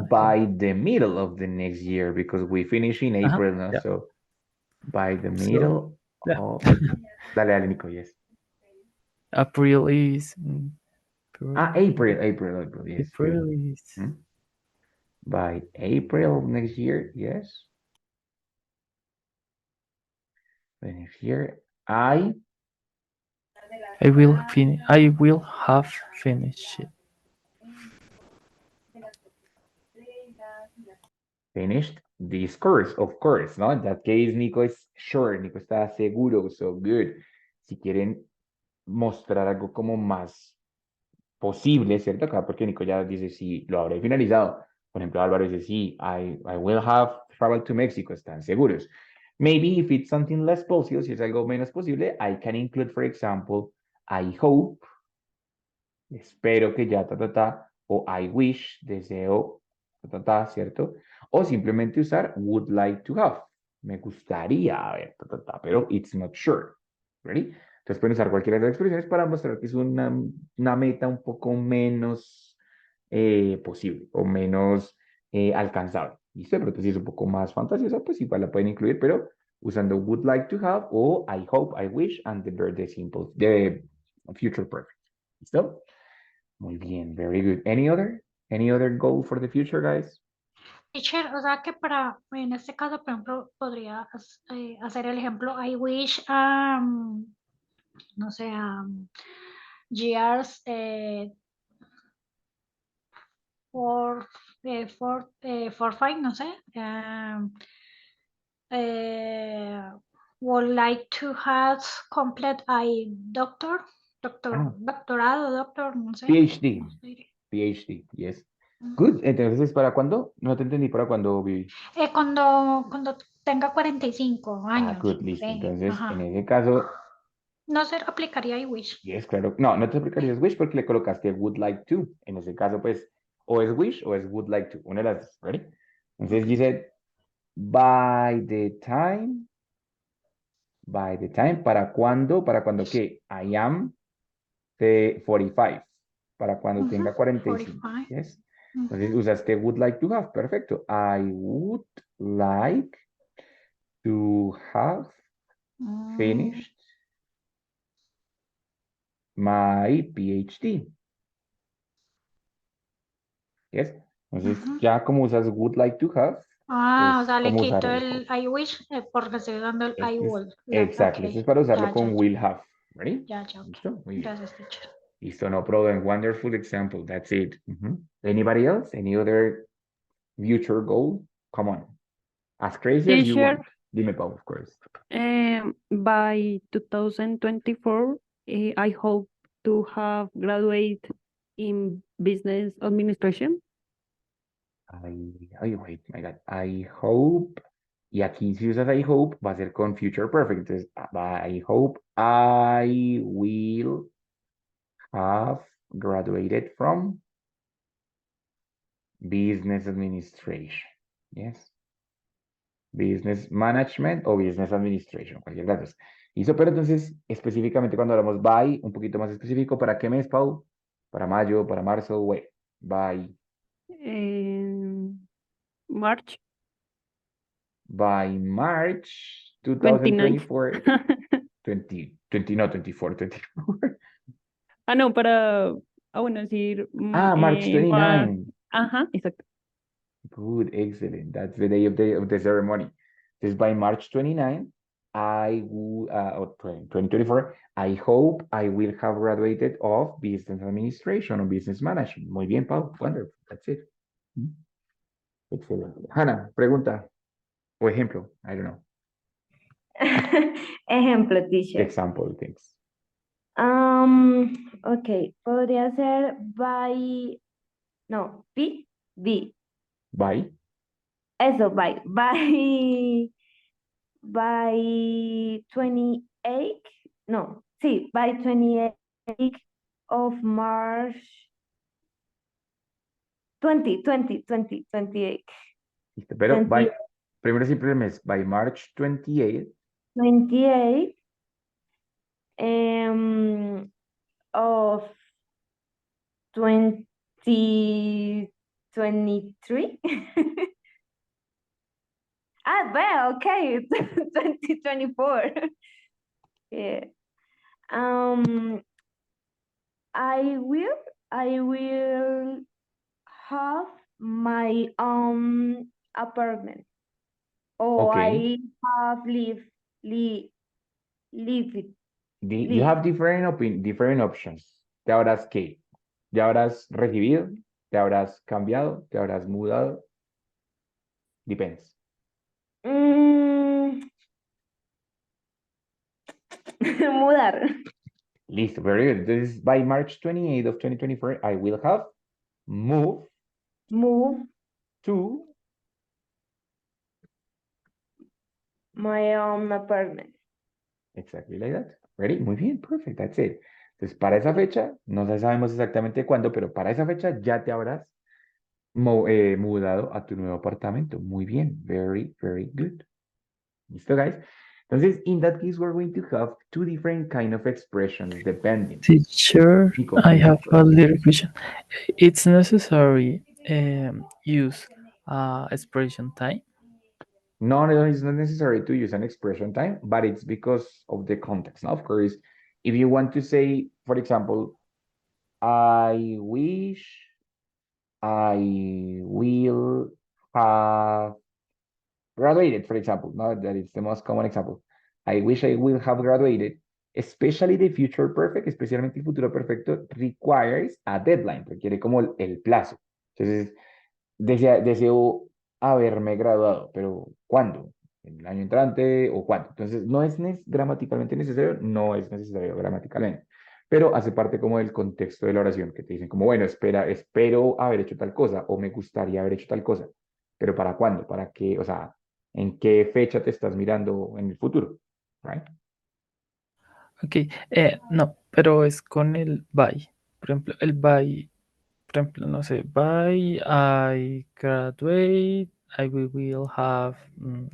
A: by the middle of the next year, because we finish in April now,
C: yeah.
A: so by the
C: So,
A: middle
C: yeah.
A: of... Dale, Nico, yes.
C: April is...
A: April, yes.
C: April
A: Good.
C: is...
A: By April of next year, yes. And here,
C: I will have finished it.
A: Finished this course, of course, ¿no? In that case, Nico is sure, Nico está seguro, so good. Si quieren mostrar algo como más posible, ¿cierto? Acá porque Nico ya dice sí, lo habré finalizado. Por ejemplo, Álvaro dice sí, I will have traveled to Mexico, están seguros. Maybe if it's something less possible, si es algo menos posible, I can include, for example, I hope, espero que ya, o I wish, deseo, ¿cierto? O simplemente usar would like to have, me gustaría haber, pero it's not sure, ¿ready? Entonces pueden usar cualquiera de las expresiones para mostrar que es una meta un poco menos posible o menos alcanzable, ¿listo? Pero entonces si es un poco más fantasiosa, pues igual la pueden incluir, pero usando would like to have o I hope, I wish, and the simple, the future perfect, ¿listo? Muy bien, very good. Any other goal for the future, guys?
D: Teacher, o sea que en este caso, por ejemplo, podría hacer el ejemplo, I wish, no sé, years for five, no sé, would like to have complete a doctorado, no sé.
A: PhD.
D: ¿Cómo se diría?
A: PhD, yes. Good. Entonces, ¿para cuándo? No te entendí para cuándo, Vivi.
D: Cuando tenga 45 años.
A: Good, listo.
D: Sí,
A: Entonces,
D: ajá.
A: en ese caso,
D: No se aplicaría I wish.
A: yes, claro. No, no te aplicarías wish porque le colocaste would like to. En ese caso, pues, o es wish o es would like to. Una de las dos, ¿ready? Entonces, you said, by the time, ¿para cuándo? ¿Para cuándo qué? I am de 45. Para cuando tenga 45.
D: 45.
A: Yes. Entonces usaste would like to have. Perfecto. I would like to have finished my PhD. Yes. Entonces, ya como usas would like to have,
D: O
A: es
D: sea, le
A: como usar
D: quito
A: el
D: el
A: hope.
D: I wish porque estoy usando el I would.
A: Exacto.
D: Ok.
A: Esto es para usarlo
D: Ya,
A: con
D: ya,
A: will have. Ready?
D: ya, ok.
A: ¿Listo? Muy bien.
D: Gracias, teacher.
A: Listo, no problem. Wonderful example. That's it. Anybody else? Any other future goal? Come on. As crazy as you
F: Teacher,
A: want. Dime, Pau, of course.
F: by 2024, I hope to have graduate in business administration.
A: Wait, my God. I hope. Y aquí si usas I hope, va a ser con future perfect. Entonces, I hope I will have graduated from business administration. Yes. Business management o business administration, cualquier de las dos. Listo, pero entonces, específicamente cuando hablamos by, un poquito más específico, ¿para qué mes, Pau? ¿Para mayo, para marzo? Wait, by
F: March
A: March
F: 29.
A: 2024. 20, no, 24, 24.
F: No, bueno, decir,
A: March 29.
F: ajá, exacto.
A: Good, excellent. That's the day of the ceremony. This by March 29, I will, 2024, I hope I will have graduated of business administration or business management. Muy bien, Pau. Wonderful. That's it. Excelente. Hannah, pregunta o ejemplo. I don't know.
G: Ejemplo, teacher.
A: Example things.
G: Ok, podría ser by, no, B.
A: By.
G: Eso, by 28, no, sí, by 28 of March 2028.
A: Listo, pero by, primero siempre el mes, by March 28.
G: 28 of 2023. Well, okay, 2024. Yeah. I will have my own apartment. Or
A: Okay.
G: I have live it.
A: You have different options. Te habrás ¿qué? ¿Ya habrás recibido? ¿Te habrás cambiado? ¿Te habrás mudado? Depends.
G: Mudar.
A: Listo, very good. This is by March 28th of 2024, I will have moved
G: Move
A: to
G: my apartment.
A: exactly like that. Ready? Muy bien, perfect, that's it. Entonces, para esa fecha, no sabemos exactamente cuándo, pero para esa fecha ya te habrás mudado a tu nuevo apartamento. Muy bien, very, very good. ¿Listo, guys? Entonces, in that case, we're going to have two different kind of expressions depending.
C: Teacher,
A: Nico,
C: I have a
A: Nico.
C: little question. It's necessary use expression time.
A: No, no, it's not necessary to use an expression time, but it's because of the context. Now, of course, if you want to say, for example, I wish I will have graduated, for example. No, that is the most common example. I wish I will have graduated. Especially the future perfect, especialmente el futuro perfecto, requires a deadline, requiere como el plazo. Entonces, deseo haberme graduado, pero ¿cuándo? ¿En el año entrante o cuándo? Entonces, no es gramaticalmente necesario, no es necesario gramaticalmente, pero hace parte como del contexto de la oración, que te dicen como, bueno, espero haber hecho tal cosa, o me gustaría haber hecho tal cosa, pero ¿para cuándo? ¿Para qué? O sea, ¿en qué fecha te estás mirando en el futuro? Right?
C: Ok, no, pero es con el by. Por ejemplo, el by, por ejemplo, no sé, by I graduate, will have,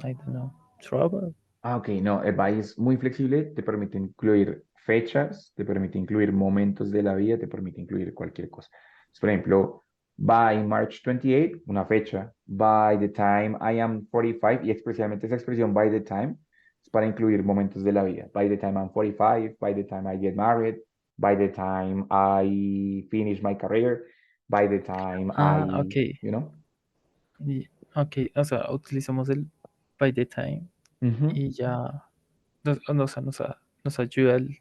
C: I don't know, trouble.
A: Ah, ok, no, el by es muy flexible, te permite incluir fechas, te permite incluir momentos de la vida, te permite incluir cualquier cosa. Entonces, por ejemplo, by March 28, una fecha, by the time I am 45, y especialmente esa expresión by the time es para incluir momentos de la vida. By the time I'm 45, by the time I get married, by the time I finish my career, by the time
C: Ah,
A: I,
C: ok.
A: you know?
C: Ok, o sea, utilizamos el by the time y ya nos ayuda el...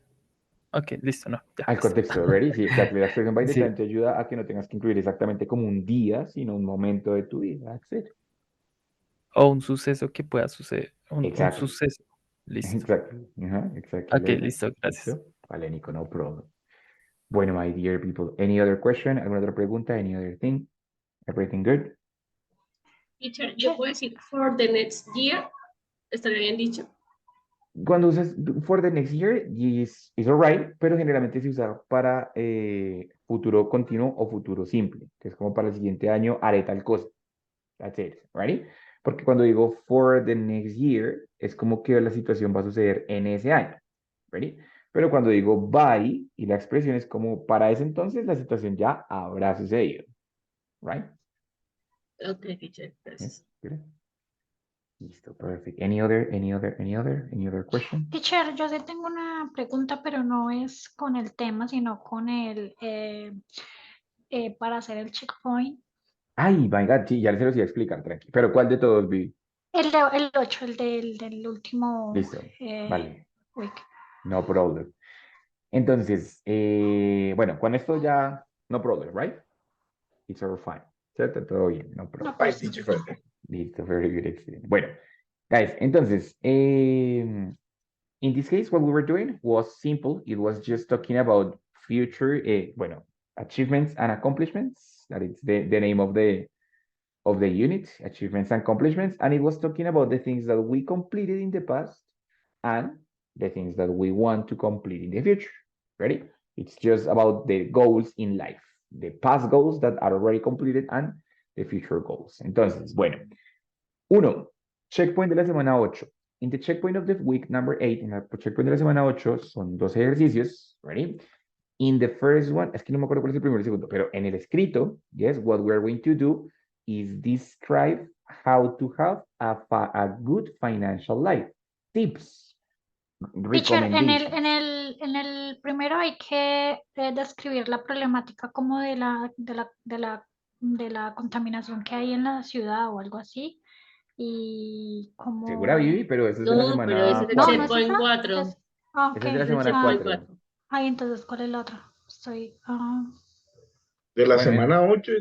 C: Ok, listo, no, ya,
A: Al
C: listo.
A: contexto, ¿ready? Sí, exacto. La expresión by the
C: Sí,
A: time te ayuda a que no tengas que incluir exactamente como un día, sino un momento de tu vida. That's it.
C: o un suceso que pueda suceder, un
A: Exactly.
C: suceso. Listo.
A: Exactly. Exactly
C: Ok,
A: like that.
C: listo, gracias.
A: ¿Listo? Vale, Nico, no problem. Bueno, my dear people, any other question? ¿Alguna otra pregunta? Any other thing? Everything good?
E: Teacher, yo puedo decir for the next year, estaría bien dicho.
A: Cuando usas for the next year, is alright, pero generalmente se usa para futuro continuo o futuro simple, que es como para el siguiente año haré tal cosa. That's it, right? Porque cuando digo for the next year, es como que la situación va a suceder en ese año, ¿ready? Pero cuando digo by, y la expresión es como para ese entonces la situación ya habrá sucedido, right?
E: Ok, teacher,
A: Yes,
E: gracias.
A: good. Listo, perfect. Any other question?
D: Teacher, yo sí tengo una pregunta, pero no es con el tema, sino con el para hacer el checkpoint.
A: Ay, my God, sí, ya se los iba a explicar, tranqui. Pero ¿cuál de todos vi?
D: El 8, del último
A: Listo, vale,
D: week.
A: no problem. Entonces, bueno, con esto ya, no problem, right? It's all fine. ¿Cierto? Todo bien, no problem.
D: No,
B: Bye,
D: pues,
B: teacher, perfect.
A: Listo, very good, excelente. Bueno, guys, entonces, in this case, what we were doing was simple. It was just talking about future, bueno, achievements and accomplishments. That is the name of the unit, achievements and accomplishments. And it was talking about the things that we completed in the past and the things that we want to complete in the future. Ready? It's just about the goals in life, the past goals that are already completed and the future goals. Entonces, bueno, uno, checkpoint de la semana 8. In the checkpoint of the week number 8, en la checkpoint de la semana 8, son dos ejercicios, ready? In the first one, es que no me acuerdo cuál es el primero y el segundo, pero en el escrito, yes, what we're going to do is describe how to have a good financial life. Tips,
D: teacher,
A: recommendations.
D: en el primero hay que describir la problemática como de la contaminación que hay en la ciudad o algo así. Y
A: Segura,
D: como...
A: Vivi, pero eso es de la
E: No, pero ese
A: semana
E: es el
D: No, no
A: 4.
D: es
E: checkpoint
D: esa.
E: 4.
D: Ok,
A: Esa es de la
E: Es el
A: semana
D: ah,
E: checkpoint
A: 4.
E: 4.
D: ay, entonces, ¿cuál es la otra? Estoy...
B: De la
A: Bueno,
B: semana 8,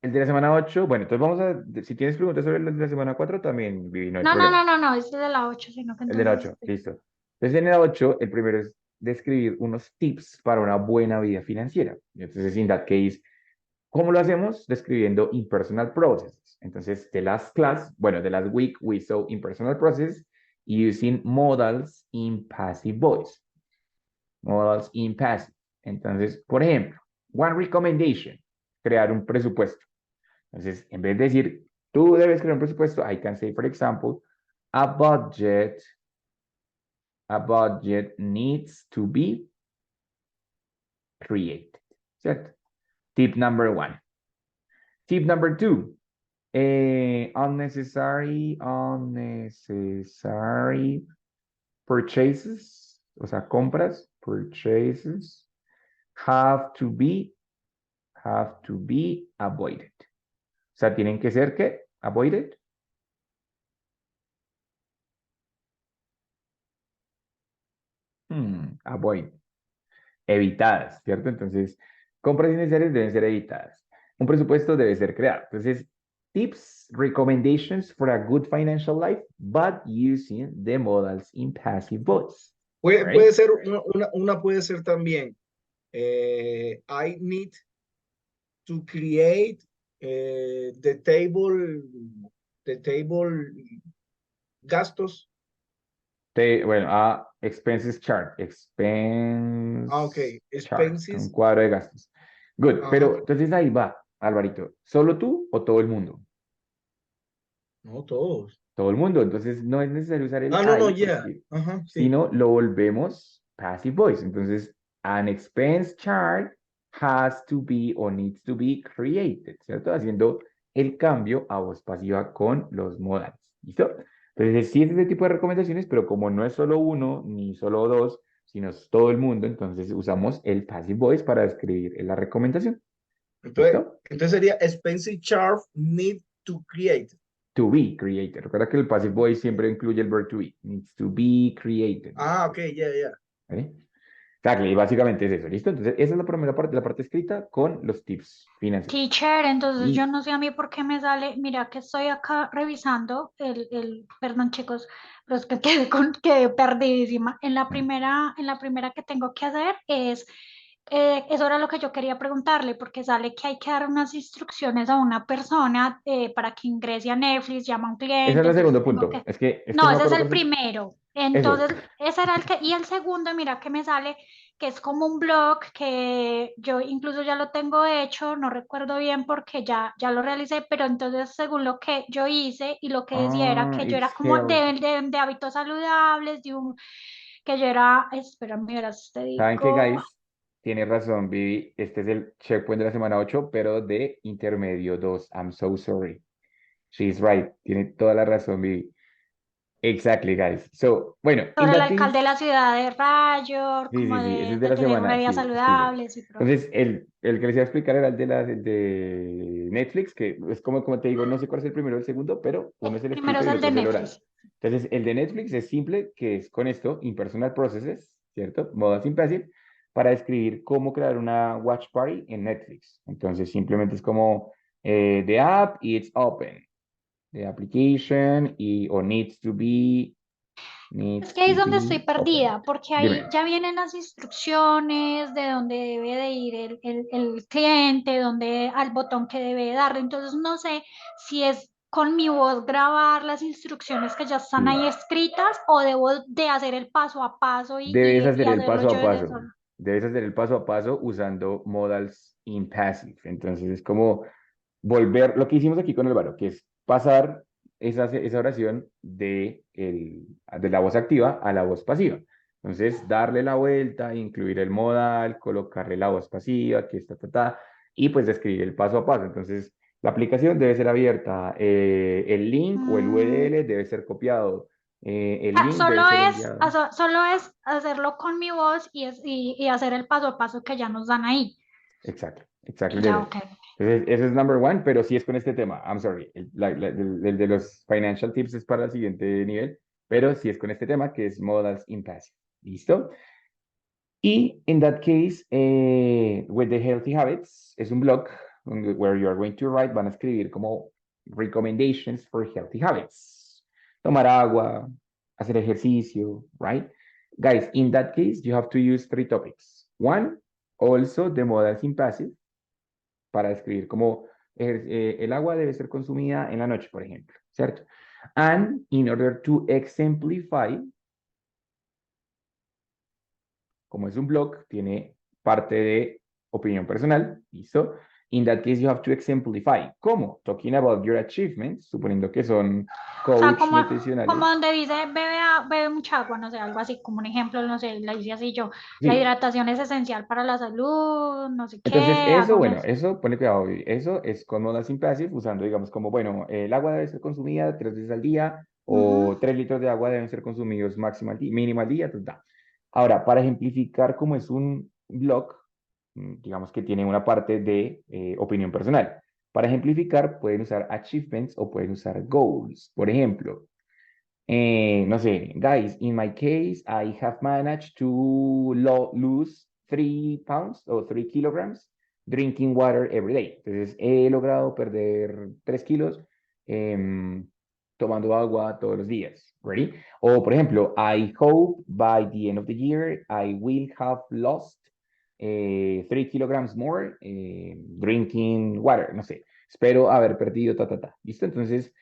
A: El de la semana 8, bueno, entonces vamos a, si tienes preguntas sobre el de la semana 4, también, Vivi, no hay
D: No, no,
A: problema.
D: no, no, no, este es de la 8, sino que
A: El de la
D: entonces
A: 8, listo. Entonces, en el 8, el primero es describir unos tips para una buena vida financiera. Entonces, in that case, ¿cómo lo hacemos? Describiendo impersonal processes. Entonces, the last class, bueno, the last week, we saw impersonal processes using modals in passive voice. Modals in passive. Entonces, por ejemplo, one recommendation, crear un presupuesto. Entonces, en vez de decir, tú debes crear un presupuesto, I can say, for example, a budget needs to be created. ¿Cierto? Tip number 1. Tip number 2. Unnecessary purchases, o sea, compras, purchases, have to be avoided. O sea, tienen que ser, ¿qué? Avoided. Avoid. Evitadas, ¿cierto? Entonces, compras innecesarias deben ser evitadas. Un presupuesto debe ser creado. Entonces, tips, recommendations for a good financial life, but using the modals in passive voice.
B: Puede
A: Right?
B: ser, una puede ser también, I need to create the table gastos.
A: Bueno, expenses chart.
B: Ok,
A: Chart, un
B: expenses.
A: cuadro de gastos. Good,
B: Ajá.
A: pero entonces ahí va, Alvarito. ¿Solo tú o todo el mundo?
B: No todos.
A: Todo el mundo. Entonces no es necesario usar el
B: No,
A: I
B: ya.
A: porque,
B: Ajá, sí.
A: sino lo volvemos passive voice. Entonces, an expense chart has to be or needs to be created, ¿cierto? Haciendo el cambio a voz pasiva con los modales. ¿Listo? Entonces, sí es ese tipo de recomendaciones, pero como no es solo uno ni solo dos, sino es todo el mundo, entonces usamos el passive voice para describir la recomendación.
B: Entonces sería expensive chart need to create.
A: To be created. Recuerda que el passive voice siempre incluye el verb to be. Needs to be created.
B: Ok, ya.
A: ¿Vale? Exacto, y básicamente es eso, ¿listo? Entonces, esa es la primera parte, la parte escrita con los tips financieros.
D: Teacher, entonces
A: Y
D: yo no sé a mí por qué me sale, mira que estoy acá revisando perdón chicos, pero es que quedé perdidísima. En la primera que tengo que hacer eso era lo que yo quería preguntarle, porque sale que hay que dar unas instrucciones a una persona para que ingrese a Netflix, llama a un
A: ese es
D: cliente,
A: el
D: entonces
A: segundo
D: tengo
A: punto.
D: que...
A: Es que
D: No,
A: no me
D: ese es
A: acuerdo
D: el
A: cuál es el...
D: primero.
A: Eso.
D: Entonces, ese era el que... Y el segundo, mira que me sale que es como un blog que yo incluso ya lo tengo hecho, no recuerdo bien porque ya lo realicé, pero entonces según lo que yo hice y lo que decía era que yo
A: It's
D: era como
A: health.
D: de hábitos saludables, que yo era, espérame, verás, te
A: ¿Saben qué,
D: digo,
A: guys? Tiene razón, Vivi. Este es el checkpoint de la semana 8, pero de intermedio 2. I'm so sorry. She's right. Tiene toda la razón, Vivi. Exactly, guys. So, bueno, in
D: sobre el
A: that case,
D: alcalde de la ciudad de Rayor,
A: sí,
D: como
A: sí, sí, ese es de
D: de
A: la
D: tener una
A: semana,
D: vida
A: sí, disculpe.
D: saludable, sí, pero
A: Entonces, el que les iba a explicar era el de Netflix, que es como te digo, no sé cuál es el primero o el segundo, pero uno es el
D: primero
A: escrito
D: es
A: y el
D: el
A: otro
D: de
A: es el oral.
D: Netflix.
A: Entonces, el de Netflix es simple, que es con esto, impersonal processes, ¿cierto? Modas impassive, para describir cómo crear una watch party en Netflix. Entonces, simplemente es como the app, it's open. The application, o
D: Es
A: needs
D: que ahí
A: to
D: es donde estoy
A: be open.
D: perdida, porque ahí
A: Dime.
D: ya vienen las instrucciones de dónde debe de ir el cliente, dónde, al botón que debe darle. Entonces no sé si es con mi voz grabar las instrucciones que ya están
A: Sí.
D: ahí escritas o debo de hacer el paso a paso
A: Debes
D: y
A: hacer el
D: hacerlo
A: paso
D: yo
A: a
D: desde
A: paso.
D: solo.
A: Debes hacer el paso a paso usando modals impassive. Entonces es como volver, lo que hicimos aquí con el varo, que es pasar esa oración de la voz activa a la voz pasiva. Entonces, darle la vuelta, incluir el modal, colocarle la voz pasiva, que está, y pues describir el paso a paso. Entonces, la aplicación debe ser abierta, el link o el URL debe ser copiado, el link debe ser enviado.
D: Solo es hacerlo con mi voz y hacer el paso a paso que ya nos dan ahí.
A: Exacto, exacto.
D: Y ya, ok.
A: Entonces, ese es number 1, pero sí es con este tema. I'm sorry. El de los financial tips es para el siguiente nivel, pero sí es con este tema que es modals impassive. ¿Listo? Y in that case, with the healthy habits, es un blog where you are going to write, van a escribir como recommendations for healthy habits. Tomar agua, hacer ejercicio, right? Guys, in that case, you have to use 3 topics. One, also the modals impassive, para escribir como el agua debe ser consumida en la noche, por ejemplo, ¿cierto? And in order to exemplify, como es un blog, tiene parte de opinión personal, ¿listo? In that case, you have to exemplify. ¿Cómo? Talking about your achievements, suponiendo que son
D: O sea,
A: coach nutricionales.
D: como donde dice bebe mucha agua, no sé, algo así, como un ejemplo, no sé, la hice así yo.
A: Sí.
D: La hidratación es esencial para la salud, no sé qué.
A: Entonces, eso,
D: hago
A: bueno,
D: unas-
A: eso, ponle cuidado, eso es con modals impassive, usando, digamos, como, bueno, el agua debe ser consumida 3 veces al día, o
D: Ujú.
A: 3 litros de agua deben ser consumidos máximo al día, mínimo al día, ta. Ahora, para ejemplificar cómo es un blog, digamos que tiene una parte de opinión personal. Para ejemplificar, pueden usar achievements o pueden usar goals. Por ejemplo, no sé, guys, in my case, I have managed to lose 3 pounds o 3 kilograms drinking water every day. Entonces, he logrado perder 3 kilos tomando agua todos los días. Ready? O, por ejemplo, I hope by the end of the year, I will have lost 3 kilograms more drinking water. No sé, espero haber perdido, ¿Listo? Entonces,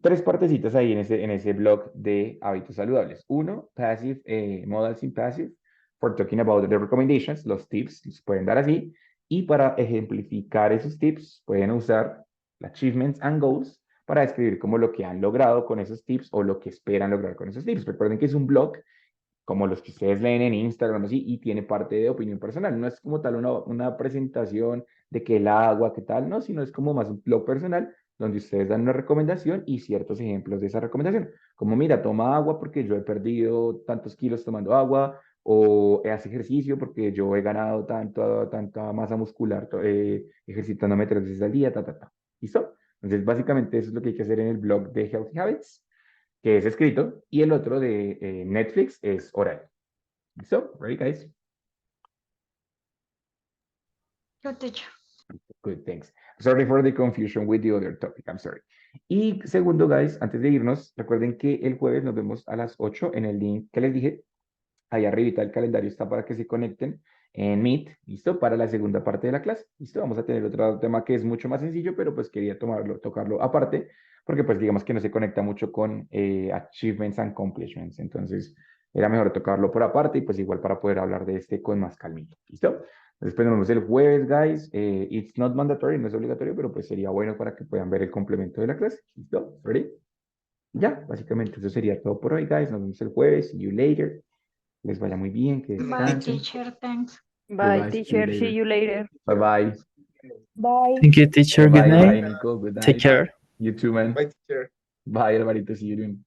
A: 3 partecitas ahí en ese blog de hábitos saludables. Uno, passive, modals in passive, for talking about the recommendations, los tips, los pueden dar así. Y para ejemplificar esos tips, pueden usar achievements and goals para describir como lo que han logrado con esos tips o lo que esperan lograr con esos tips. Recuerden que es un blog como los que ustedes leen en Instagram, así, y tiene parte de opinión personal. No es como tal una presentación de que el agua, qué tal, no, sino es como más un blog personal donde ustedes dan una recomendación y ciertos ejemplos de esa recomendación. Como, mira, toma agua porque yo he perdido tantos kilos tomando agua, o haz ejercicio porque yo he ganado tanta masa muscular ejercitándome 3 veces al día, ¿Listo? Entonces, básicamente eso es lo que hay que hacer en el blog de Healthy Habits, que es escrito, y el otro de Netflix es oral. ¿Listo? Ready, guys?
D: Yo te echo.
A: Good, thanks. Sorry for the confusion with the other topic, I'm sorry. Y segundo, guys, antes de irnos, recuerden que el jueves nos vemos a las 8 en el link que les dije. Ahí arribita el calendario está para que se conecten en Meet, ¿listo? Para la segunda parte de la clase, ¿listo? Vamos a tener otro tema que es mucho más sencillo, pero pues quería tocarlo aparte, porque pues digamos que no se conecta mucho con achievements and accomplishments, entonces era mejor tocarlo por aparte y pues igual para poder hablar de este con más calmito, ¿listo? Después nos vemos el jueves, guys. It's not mandatory, no es obligatorio, pero pues sería bueno para que puedan ver el complemento de la clase, ¿listo? ¿Ready? Ya, básicamente eso sería todo por hoy, guys. Nos vemos el jueves. See you later. Les vaya muy bien, que
D: Bye,
A: descansen.
D: teacher, thanks.
F: Bye,
A: Goodbye,
F: teacher. See you later.
A: Bye bye.
G: Bye.
C: Thank you, teacher. Good
A: Bye,
C: night.
A: Nico. Good night.
C: Take care.
A: You too, man.
B: Bye, teacher.
A: Bye, Alvarito. See you soon.